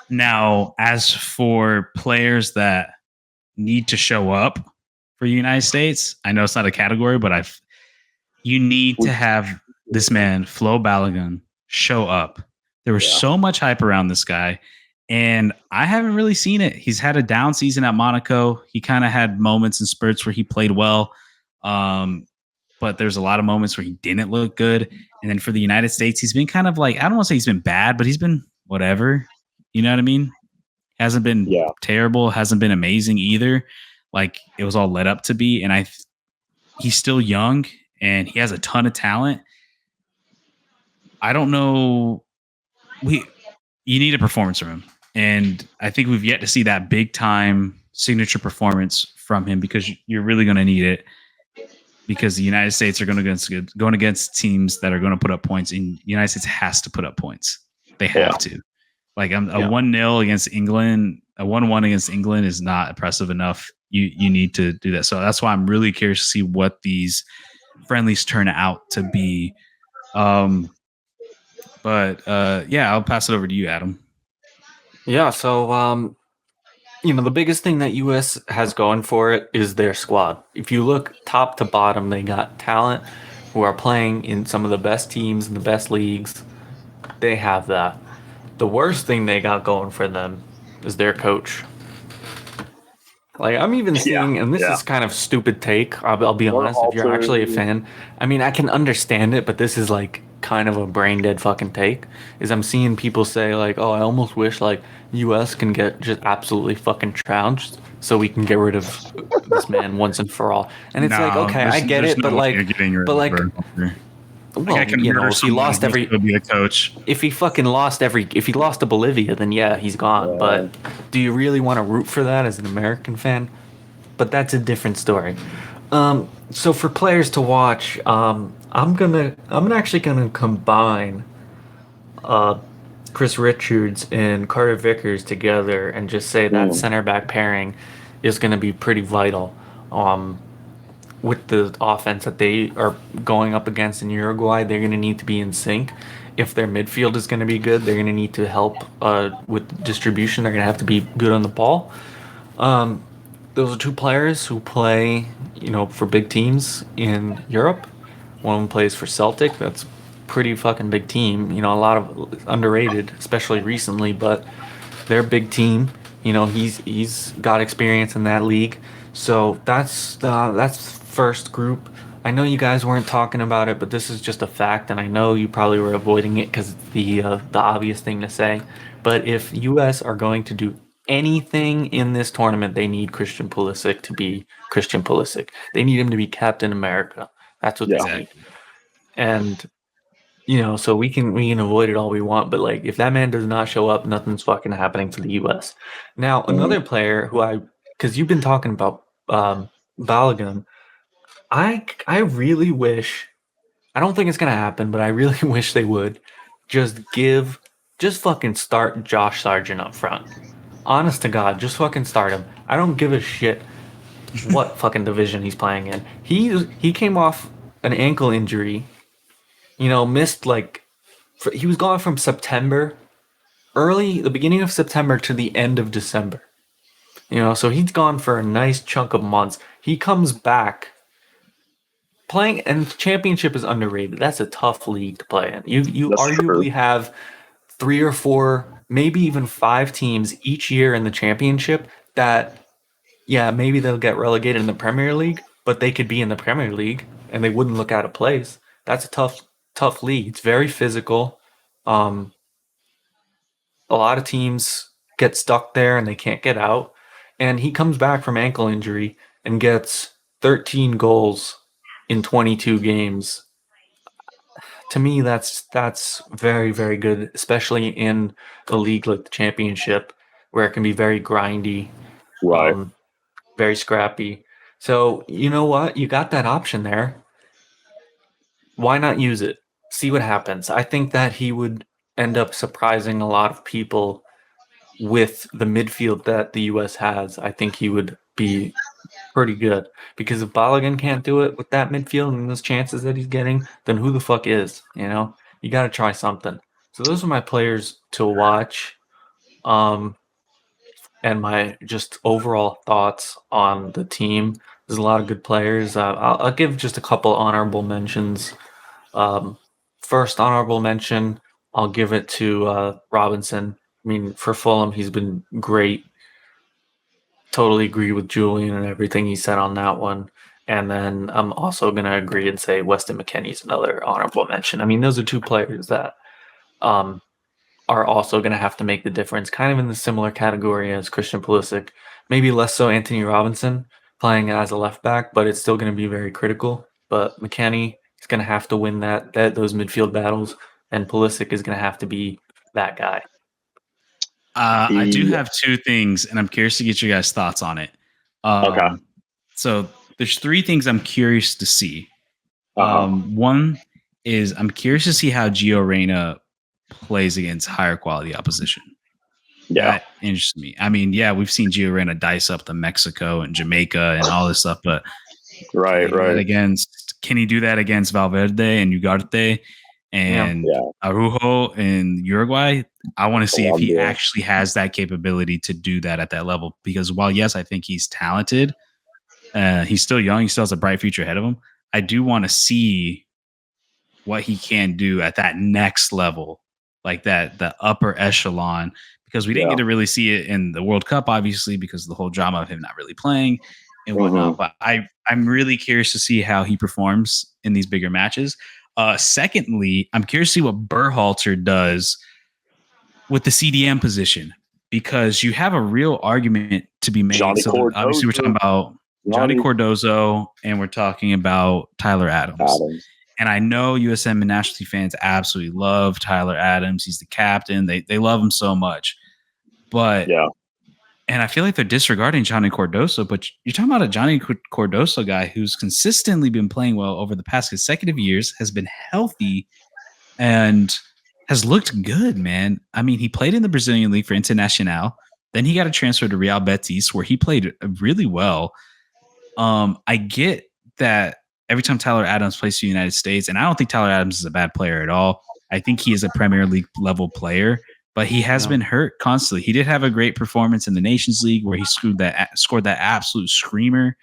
[SPEAKER 1] Now, as for players that need to show up for the United States, I know it's not a category, but you need to have this man, Flo Balogun, show up. There was so much hype around this guy, and I haven't really seen it. He's had a down season at Monaco. He kind of had moments and spurts where he played well, but there's a lot of moments where he didn't look good. And then for the United States, he's been kind of like, I don't want to say he's been bad, but he's been whatever. You know what I mean? Hasn't been terrible, hasn't been amazing either. Like it was all led up to be. And he's still young and he has a ton of talent. I don't know. You need a performance from him. And I think we've yet to see that big time signature performance from him because you're really going to need it because the United States are going against teams that are going to put up points, and the United States has to put up points. They have to. Like a 1-0 against England, a 1-1 against England is not impressive enough. You need to do that. So that's why I'm really curious to see what these friendlies turn out to be. I'll pass it over to you, Adam.
[SPEAKER 3] Yeah, so the biggest thing that US has going for it is their squad. If you look top to bottom, they got talent who are playing in some of the best teams in the best leagues. They have that. The worst thing they got going for them is their coach. Like, I'm even seeing, and this is kind of stupid take, I'll be honest, if you're actually a fan. I mean, I can understand it, but this is, like, kind of a brain-dead fucking take, is I'm seeing people say, like, oh, I almost wish, like, U.S. can get just absolutely fucking trounced so we can get rid of this man once and for all. And it's like, okay, I get it, but, like, well, if he lost every,
[SPEAKER 1] be a coach.
[SPEAKER 3] If he lost to Bolivia, then yeah, he's gone. But do you really want to root for that as an American fan? But that's a different story. So for players to watch, I'm actually gonna combine Chris Richards and Carter Vickers together and just say that center back pairing is gonna be pretty vital. With the offense that they are going up against in Uruguay, they're going to need to be in sync. If their midfield is going to be good, they're going to need to help with distribution. They're going to have to be good on the ball. Those are two players who play, for big teams in Europe. One of them plays for Celtic. That's a pretty fucking big team. A lot of underrated, especially recently, but they're a big team. He's got experience in that league. So that's first group. I know you guys weren't talking about it, but this is just a fact, and I know you probably were avoiding it because it's the obvious thing to say. But if U.S. are going to do anything in this tournament, they need Christian Pulisic to be Christian Pulisic. They need him to be Captain America. That's what they need. And so we can avoid it all we want, but like if that man does not show up, nothing's fucking happening for the U.S. Now another player because you've been talking about Balogun. I really wish, I don't think it's going to happen, but I really wish they would just fucking start Josh Sargent up front. Honest to God, just fucking start him. I don't give a shit what fucking division he's playing in. He came off an ankle injury, missed he was gone from the beginning of September to the end of December. So he's gone for a nice chunk of months. He comes back playing, and championship is underrated. That's a tough league to play in. You arguably have 3 or 4, maybe even 5 teams each year in the championship that, maybe they'll get relegated in the Premier League, but they could be in the Premier League and they wouldn't look out of place. That's a tough league. It's very physical. A lot of teams get stuck there and they can't get out. And he comes back from ankle injury and gets 13 goals in 22 games. To me, that's very, very good, especially in a league like the Championship, where it can be very grindy, very scrappy. So you know what? You got that option there. Why not use it? See what happens. I think that he would end up surprising a lot of people with the midfield that the US has. I think he would be pretty good because if Balogun can't do it with that midfield and those chances that he's getting, then who the fuck is? You got to try something. So those are my players to watch. And my just overall thoughts on the team. There's a lot of good players. I'll give just a couple honorable mentions. Um, First honorable mention, I'll give it to Robinson. I mean, for Fulham, he's been great. Totally agree with Julian and everything he said on that one. And then I'm also going to agree and say Weston McKennie's another honorable mention. I mean, those are two players that um, are also going to have to make the difference, kind of in the similar category as Christian Pulisic. Maybe less so Anthony Robinson playing as a left back, but it's still going to be very critical. But McKennie is going to have to win those midfield battles, and Pulisic is going to have to be that guy.
[SPEAKER 1] I do have two things, and I'm curious to get your guys' thoughts on it.
[SPEAKER 2] Okay.
[SPEAKER 1] So there's three things I'm curious to see. One is I'm curious to see how Gio Reyna plays against higher quality opposition.
[SPEAKER 2] Yeah.
[SPEAKER 1] That interests me. I mean, yeah, we've seen Gio Reyna dice up the Mexico and Jamaica and all this stuff, but
[SPEAKER 2] right.
[SPEAKER 1] Can he do that against Valverde and Ugarte and Araujo in Uruguay? I want to see if he actually has that capability to do that at that level. Because while, yes, I think he's talented, he's still young. He still has a bright future ahead of him. I do want to see what he can do at that next level, like the upper echelon, because we didn't get to really see it in the World Cup, obviously, because of the whole drama of him not really playing and whatnot. But I'm really curious to see how he performs in these bigger matches. Secondly, I'm curious to see what Berhalter does with the CDM position, because you have a real argument to be made. Obviously, we're talking about Johnny Cardozo and we're talking about Tyler Adams. And I know USM and National Team fans absolutely love Tyler Adams. He's the captain. They love him so much. But and I feel like they're disregarding Johnny Cardoso. But you're talking about a Johnny Cardoso guy who's consistently been playing well over the past consecutive years, has been healthy, and has looked good, man. I mean, he played in the Brazilian League for Internacional. Then he got a transfer to Real Betis, where he played really well. I get that every time Tyler Adams plays for the United States, and I don't think Tyler Adams is a bad player at all. I think he is a Premier League level player, but he has been hurt constantly. He did have a great performance in the Nations League where he scored that absolute screamer.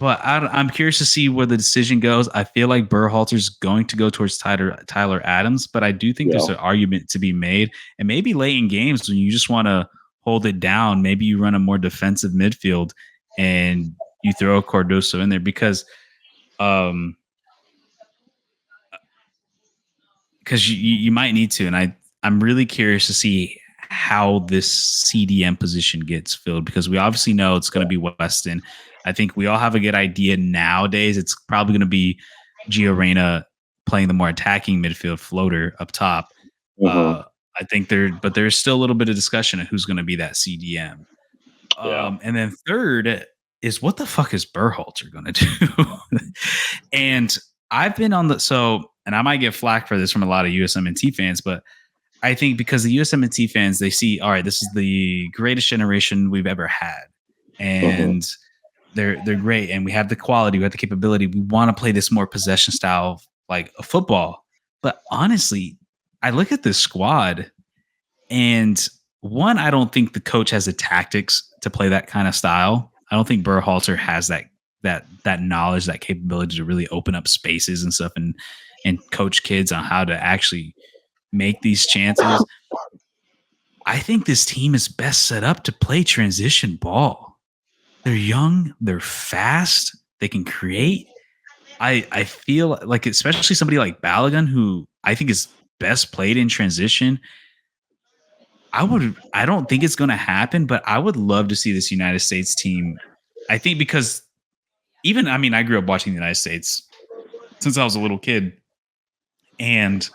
[SPEAKER 1] But I'm curious to see where the decision goes. I feel like Berhalter's going to go towards Tyler Adams, but I do think there's an argument to be made. And maybe late in games when you just want to hold it down, maybe you run a more defensive midfield and you throw Cardoso in there because you might need to. And I'm really curious to see how this CDM position gets filled, because we obviously know it's going to be Weston. I think we all have a good idea nowadays. It's probably going to be Gio Reyna playing the more attacking midfield floater up top. I think there's still a little bit of discussion of who's going to be that CDM. And then third is, what the fuck is Berhalter going to do? And I've been on and I might get flack for this from a lot of USMNT fans, but I think because the USMNT fans, they see, all right, this is the greatest generation we've ever had. And they're great. And we have the quality, we have the capability. We want to play this more possession style, like a football. But honestly, I look at this squad and one, I don't think the coach has the tactics to play that kind of style. I don't think Berhalter has that knowledge, that capability to really open up spaces and stuff and coach kids on how to actually make these chances. I think this team is best set up to play transition ball. They're young, they're fast, they can create. I feel like, especially somebody like Balogun, who I think is best played in transition. I don't think it's going to happen, but I would love to see this United States team. I think because I grew up watching the United States since I was a little kid. And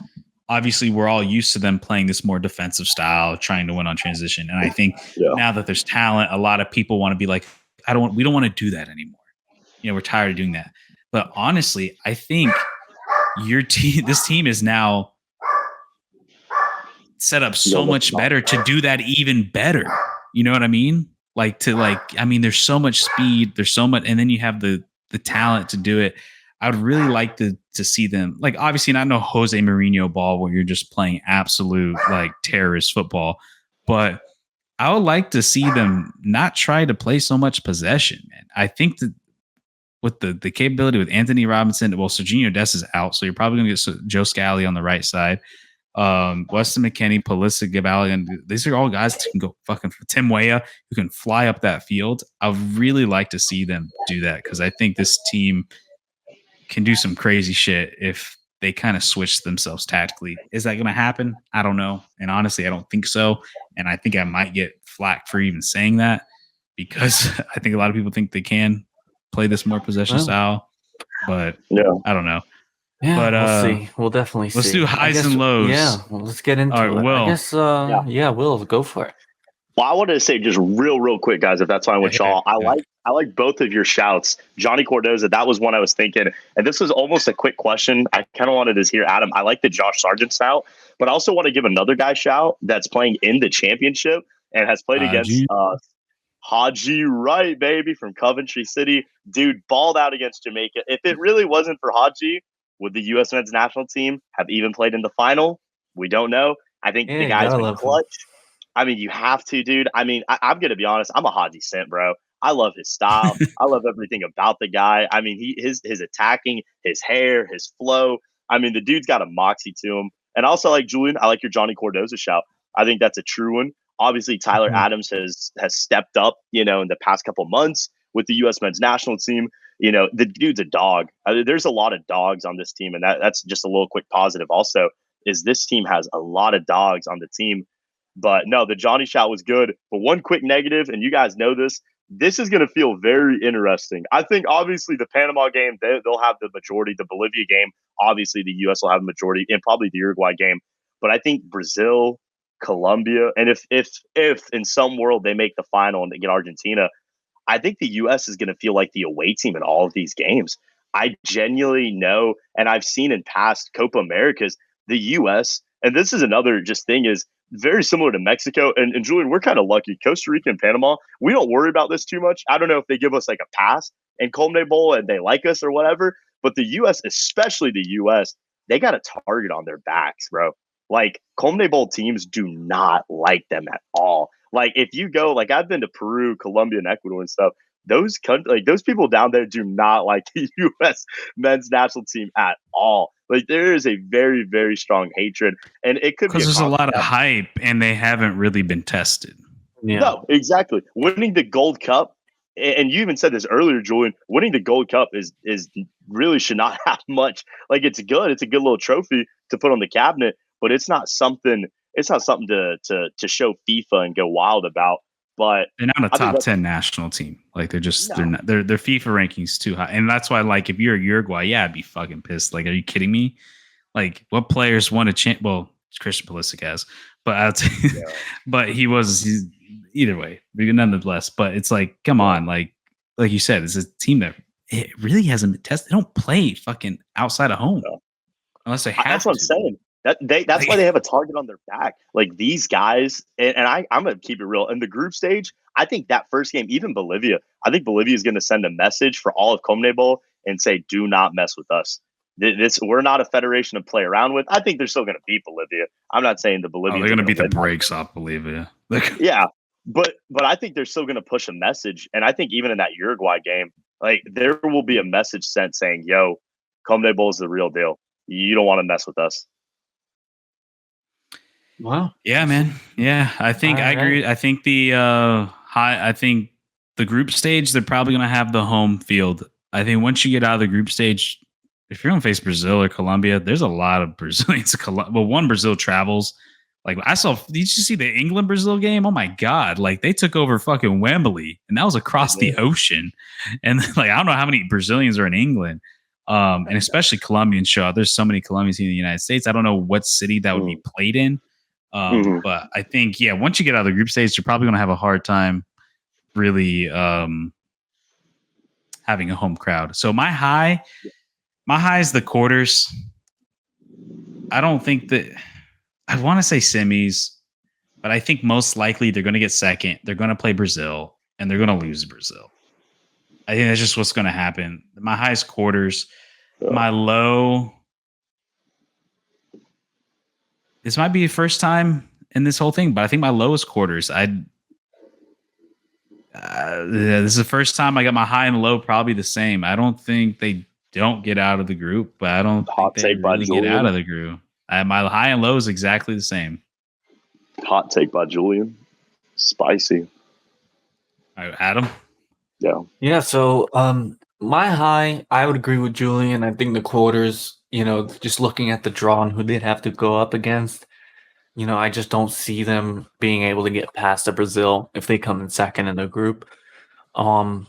[SPEAKER 1] obviously we're all used to them playing this more defensive style, trying to win on transition. And I think now that there's talent, a lot of people want to be like, we don't want to do that anymore. We're tired of doing that. But honestly, I think this team is now set up so much better to do that even better. You know what I mean? There's so much speed, there's so much, and then you have the talent to do it. I would really like to see them, like, obviously not no Jose Mourinho ball where you're just playing absolute like terrorist football, but I would like to see them not try to play so much possession, man. I think that with the capability with Anthony Robinson, well, Serginho Dest is out, so you're probably going to get Joe Scally on the right side. Weston McKennie, Pulisic, Gabali, and these are all guys that can go fucking Tim Weah, who can fly up that field. I would really like to see them do that because I think this team can do some crazy shit if they kind of switch themselves tactically. Is that going to happen? I don't know. And honestly, I don't think so. And I think I might get flack for even saying that because I think a lot of people think they can play this more possession style, but I don't know.
[SPEAKER 3] Yeah, but we'll see. We'll definitely see.
[SPEAKER 1] Let's do highs and lows.
[SPEAKER 3] Yeah, well, let's get into it.
[SPEAKER 1] Will.
[SPEAKER 3] I guess, Will, go for it.
[SPEAKER 2] Well, I wanted to say just real quick, guys, if that's fine with y'all. I like both of your shouts. Johnny Cardozo, that was one I was thinking. And this was almost a quick question. I kind of wanted to hear Adam. I like the Josh Sargent shout, but I also want to give another guy shout that's playing in the championship and has played against Haji Wright, baby, from Coventry City. Dude, balled out against Jamaica. If it really wasn't for Haji, would the U.S. men's national team have even played in the final? We don't know. I think the guy's been clutch. I mean, you have to, dude. I mean, I'm going to be honest. I'm a Haji simp, bro. I love his style. I love everything about the guy. I mean, his attacking, his hair, his flow. I mean, the dude's got a moxie to him. And also, like Julian, I like your Johnny Cardozo shout. I think that's a true one. Obviously, Tyler Adams has stepped up, in the past couple months with the U.S. men's national team. The dude's a dog. There's a lot of dogs on this team, and that's just a little quick positive. Also, is this team has a lot of dogs on the team. But no, the Johnny shout was good. But one quick negative, and you guys know this. This is going to feel very interesting. I think obviously the Panama game, they'll have the majority. The Bolivia game, obviously the U.S. will have the majority, and probably the Uruguay game. But I think Brazil, Colombia, and if in some world they make the final and they get Argentina, I think the U.S. is going to feel like the away team in all of these games. I genuinely know, and I've seen in past Copa Americas, the U.S., and this is another just thing, is very similar to Mexico. And Julian, we're kind of lucky. Costa Rica and Panama, we don't worry about this too much. I don't know if they give us like a pass in Colmebol Bowl and they like us or whatever, but the U.S., especially the U.S., they got a target on their backs, bro. Like, Colmebol Bowl teams do not like them at all. Like, if you go, like, I've been to Peru, Colombia, and Ecuador and stuff. Those people down there do not like the U.S. men's national team at all. Like, there is a very, very strong hatred, and it could be
[SPEAKER 1] because there's a lot of hype, and they haven't really been tested.
[SPEAKER 2] Yeah. No, exactly. Winning the Gold Cup, and you even said this earlier, Julian. Winning the Gold Cup is really should not have much. Like, it's good. It's a good little trophy to put on the cabinet, but it's not something. It's not something to show FIFA and go wild about. But
[SPEAKER 1] they're not a top 10 national team. Like, they're just they're not, their FIFA rankings too high, and that's why, like, if you're Uruguay, I'd be fucking pissed. Like, are you kidding me? Like, what players won a chance? Well, Christian Pulisic has, but but he's either way, nonetheless. But it's like, come on, like you said, it's a team that it really hasn't been tested. They don't play fucking outside of home unless they have.
[SPEAKER 2] That's what I'm saying. That's why they have a target on their back. Like, these guys, and I'm going to keep it real. In the group stage, I think that first game, even Bolivia, I think Bolivia is going to send a message for all of CONMEBOL and say, do not mess with us. We're not a federation to play around with. I think they're still going to beat Bolivia. I'm not saying the Bolivia.
[SPEAKER 1] They're going to beat the brakes off Bolivia.
[SPEAKER 2] Yeah, but I think they're still going to push a message. And I think even in that Uruguay game, like, there will be a message sent saying, yo, CONMEBOL is the real deal. You don't want to mess with us.
[SPEAKER 3] Wow.
[SPEAKER 1] Yeah, man. Yeah, I think I agree. I think I think the group stage, they're probably going to have the home field. I think once you get out of the group stage, if you're going to face Brazil or Colombia, there's a lot of Brazilians. Well, Brazil travels. Like, did you see the England-Brazil game? Oh my God. Like, they took over fucking Wembley, and that was across the ocean. And like, I don't know how many Brazilians are in England. And especially Colombians show up. There's so many Colombians in the United States. I don't know what city that would be played in. But I think, once you get out of the group stage, you're probably going to have a hard time really having a home crowd. So my high is the quarters. I don't think that I want to say semis, but I think most likely they're going to get second. They're going to play Brazil, and they're going to lose Brazil. I think that's just what's going to happen. My highest quarters. My low. This might be the first time in this whole thing, but I think my lowest quarters. This is the first time I got my high and low probably the same. I don't think they don't get out of the group, but I don't think they really get out of the group. My high and low is exactly the same.
[SPEAKER 2] Hot take by Julian. Spicy.
[SPEAKER 1] All right, Adam?
[SPEAKER 3] Yeah, so my high, I would agree with Julian. I think the quarters, just looking at the draw and who they'd have to go up against, I just don't see them being able to get past the Brazil if they come in second in the group. For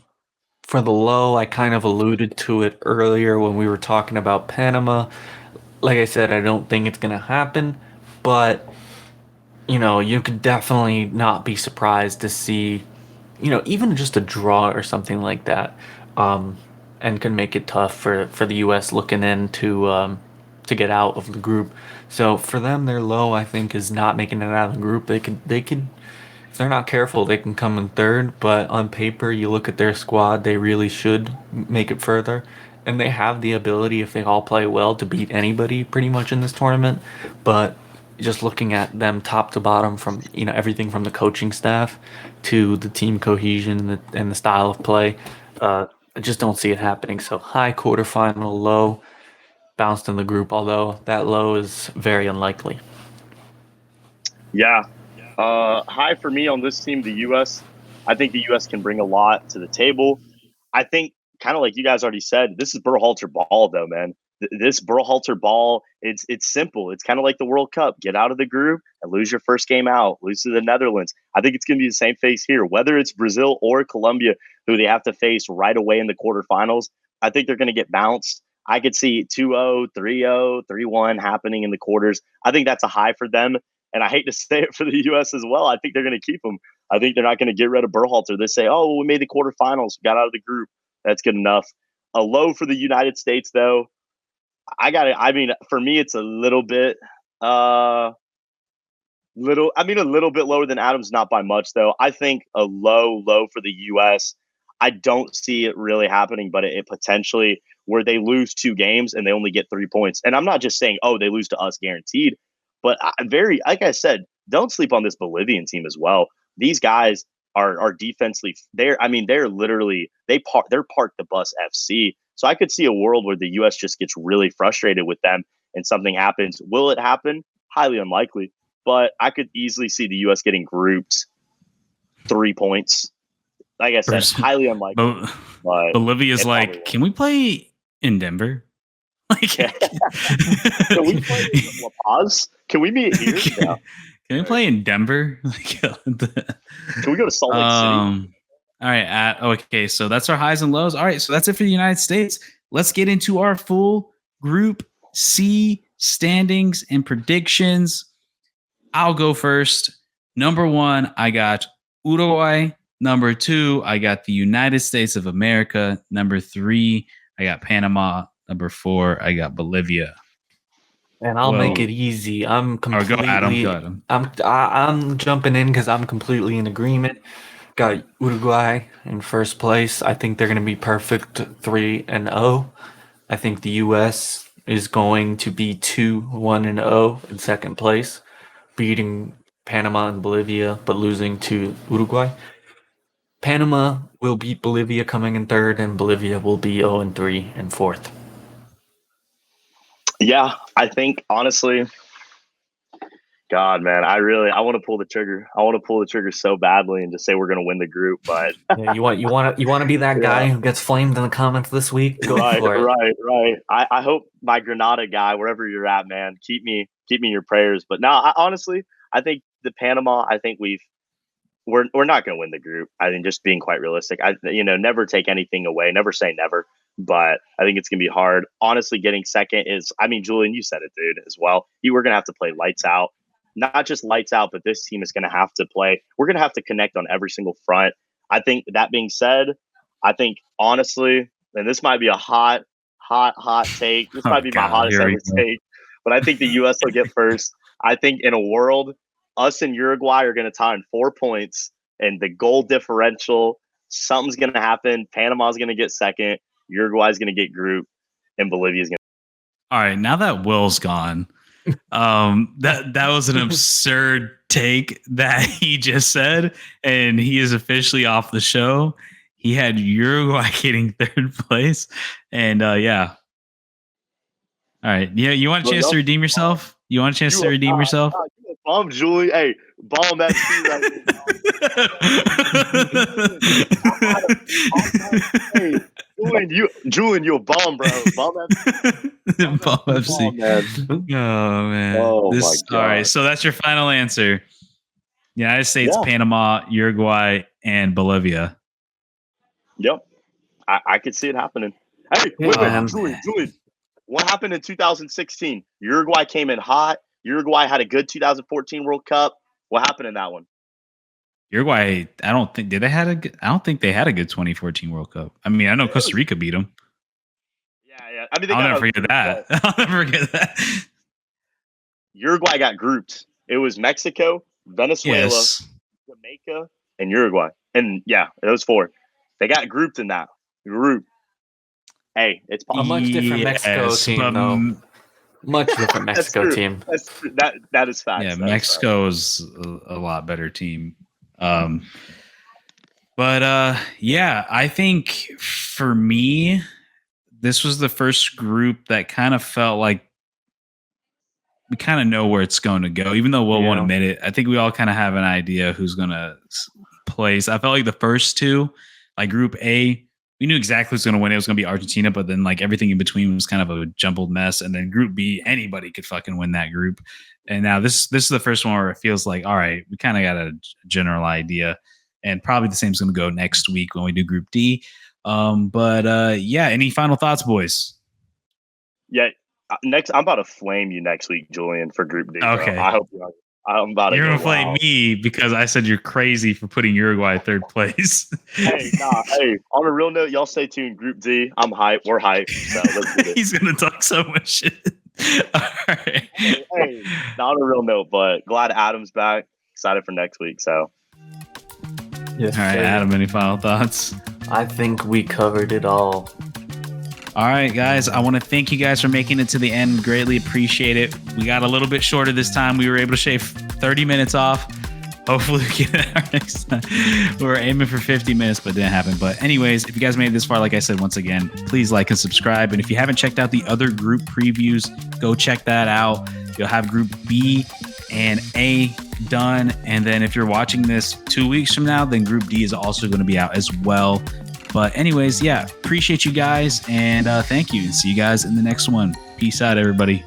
[SPEAKER 3] the low, I kind of alluded to it earlier when we were talking about Panama. Like I said, I don't think it's going to happen, but you could definitely not be surprised to see, even just a draw or something like that, and can make it tough for the U.S. looking in to get out of the group. So for them, their low, I think, is not making it out of the group. They could, if they're not careful, they can come in third. But on paper, you look at their squad, they really should make it further. And they have the ability, if they all play well, to beat anybody pretty much in this tournament. But just looking at them top to bottom, from everything from the coaching staff to the team cohesion and the style of play, I just don't see it happening. So high quarterfinal, low bounced in the group, although that low is very unlikely.
[SPEAKER 2] Yeah. High for me on this team, the U.S. I think the U.S. can bring a lot to the table. I think, kind of like you guys already said, this is Berhalter ball, though, man. This Berhalter ball, it's simple. It's kind of like the World Cup. Get out of the group and lose your first game out. Lose to the Netherlands. I think it's going to be the same face here. Whether it's Brazil or Colombia, who they have to face right away in the quarterfinals, I think they're going to get bounced. I could see 2-0, 3-0, 3-1 happening in the quarters. I think that's a high for them. And I hate to say it for the U.S. as well. I think they're going to keep them. I think they're not going to get rid of Berhalter. They say, oh, well, we made the quarterfinals, got out of the group. That's good enough. A low for the United States, though. For me, it's a little bit, a little bit lower than Adams, not by much, though. I think a low for the U.S. I don't see it really happening, but it potentially where they lose 2 games and they only get 3 points. And I'm not just saying, oh, they lose to us guaranteed. But like I said, don't sleep on this Bolivian team as well. These guys are defensively they're literally they're park the bus FC. So I could see a world where the U.S. just gets really frustrated with them and something happens. Will it happen? Highly unlikely. But I could easily see the U.S. getting grouped 3 points. Like I said, highly unlikely. But
[SPEAKER 1] Bolivia's like, can we play in Denver? Like,
[SPEAKER 2] can we play in La Paz? Can we meet here? Yeah.
[SPEAKER 1] Can we play in Denver?
[SPEAKER 2] Can we go to Salt Lake City?
[SPEAKER 1] All right. Okay, so that's our highs and lows. All right, so that's it for the United States. Let's get into our full Group C standings and predictions. I'll go first. Number 1, I got Uruguay. Number 2, I got the United States of America. Number 3, I got Panama. Number 4, I got Bolivia.
[SPEAKER 3] And I'll make it easy. I'm completely.
[SPEAKER 1] Go Adam.
[SPEAKER 3] I'm jumping in because I'm completely in agreement. Got Uruguay in first place. I think they're going to be perfect 3-0. I think the U.S. is going to be 2-1-0 in second place, beating Panama and Bolivia, but losing to Uruguay. Panama will beat Bolivia coming in third, and Bolivia will be 0-3 in fourth.
[SPEAKER 2] Yeah, I think honestly, God, man, I want to pull the trigger. I want to pull the trigger so badly and just say we're going to win the group. But
[SPEAKER 3] yeah, you want to be that guy who gets flamed in the comments this week. Go for it.
[SPEAKER 2] Right. I hope my Granada guy, wherever you're at, man, keep me in your prayers. But no, honestly, I think the Panama. I think we're not going to win the group. I think just being quite realistic. Never take anything away. Never say never. But I think it's going to be hard. Honestly, getting second is, Julian, you said it, dude, as well. We're going to have to play lights out. Not just lights out, but this team is going to have to play. We're going to have to connect on every single front. I think that being said, I think honestly, and this might be a hot take. This might be my hottest ever take, but I think the U.S. will get first. I think in a world, us and Uruguay are going to tie in 4 points, and the goal differential, something's going to happen. Panama's going to get second. Uruguay's going to get group, and Bolivia's going to.
[SPEAKER 1] All right, now that Will's gone, that was an absurd take that he just said, and he is officially off the show. He had Uruguay getting third place, and yeah. All right, yeah. You want a chance to redeem yourself? You want a chance to redeem yourself?
[SPEAKER 2] Bomb Julie, hey, bomb FC right now. Julian, you a bomb, bro. Bomb FC.
[SPEAKER 1] Bomb FC. Oh man. Oh my God. All right, so that's your final answer. United States, Panama, Uruguay, and Bolivia.
[SPEAKER 2] Yep, I could see it happening. Hey, wait, Julian. What happened in 2016? Uruguay came in hot. Uruguay had a good 2014 World Cup. What happened in that one?
[SPEAKER 1] Uruguay, I don't think they had a good 2014 World Cup. I mean, I know Costa Rica beat them.
[SPEAKER 2] Yeah. I mean,
[SPEAKER 1] I'll never forget that. I'll never forget that.
[SPEAKER 2] Uruguay got grouped. It was Mexico, Venezuela, Jamaica, and Uruguay. And yeah, those 4. They got grouped in that group. Hey, it's
[SPEAKER 3] a much different Mexico team, though. Much different Mexico team.
[SPEAKER 2] That is fact.
[SPEAKER 1] Yeah, Mexico's a lot better team. But yeah, I think for me, this was the first group that kind of felt like we kind of know where it's going to go, even though Will won't admit it. I think we all kind of have an idea who's going to place. I felt like the first 2, like Group A, we knew exactly who's going to win. It was going to be Argentina, but then like everything in between was kind of a jumbled mess. And then Group B, anybody could fucking win that group. And now this is the first one where it feels like, all right, we kind of got a general idea, and probably the same is going to go next week when we do Group D. But yeah, any final thoughts, boys?
[SPEAKER 2] Yeah, next I'm about to flame you next week, Julian, for Group D.
[SPEAKER 1] Okay,
[SPEAKER 2] bro. I hope I'm about to.
[SPEAKER 1] You're gonna flame me because I said you're crazy for putting Uruguay 3rd place.
[SPEAKER 2] Hey, on a real note, y'all stay tuned. Group D, I'm hyped. We're hyped. So let's do it.
[SPEAKER 1] He's gonna talk so much shit. All right.
[SPEAKER 2] Hey, not on a real note, but glad Adam's back. Excited for next week. So.
[SPEAKER 1] Yes. All right, Adam. Any final thoughts?
[SPEAKER 3] I think we covered it all.
[SPEAKER 1] All right, guys. I want to thank you guys for making it to the end. Greatly appreciate it. We got a little bit shorter this time. We were able to shave 30 minutes off. Hopefully we get it our next time. We were aiming for 50 minutes, but it didn't happen. But anyways, if you guys made it this far, like I said, once again, please like and subscribe. And if you haven't checked out the other group previews, go check that out. You'll have Group B and A done. And then if you're watching this 2 weeks from now, then Group D is also going to be out as well. But anyways, yeah, appreciate you guys, and thank you, and see you guys in the next one. Peace out, everybody.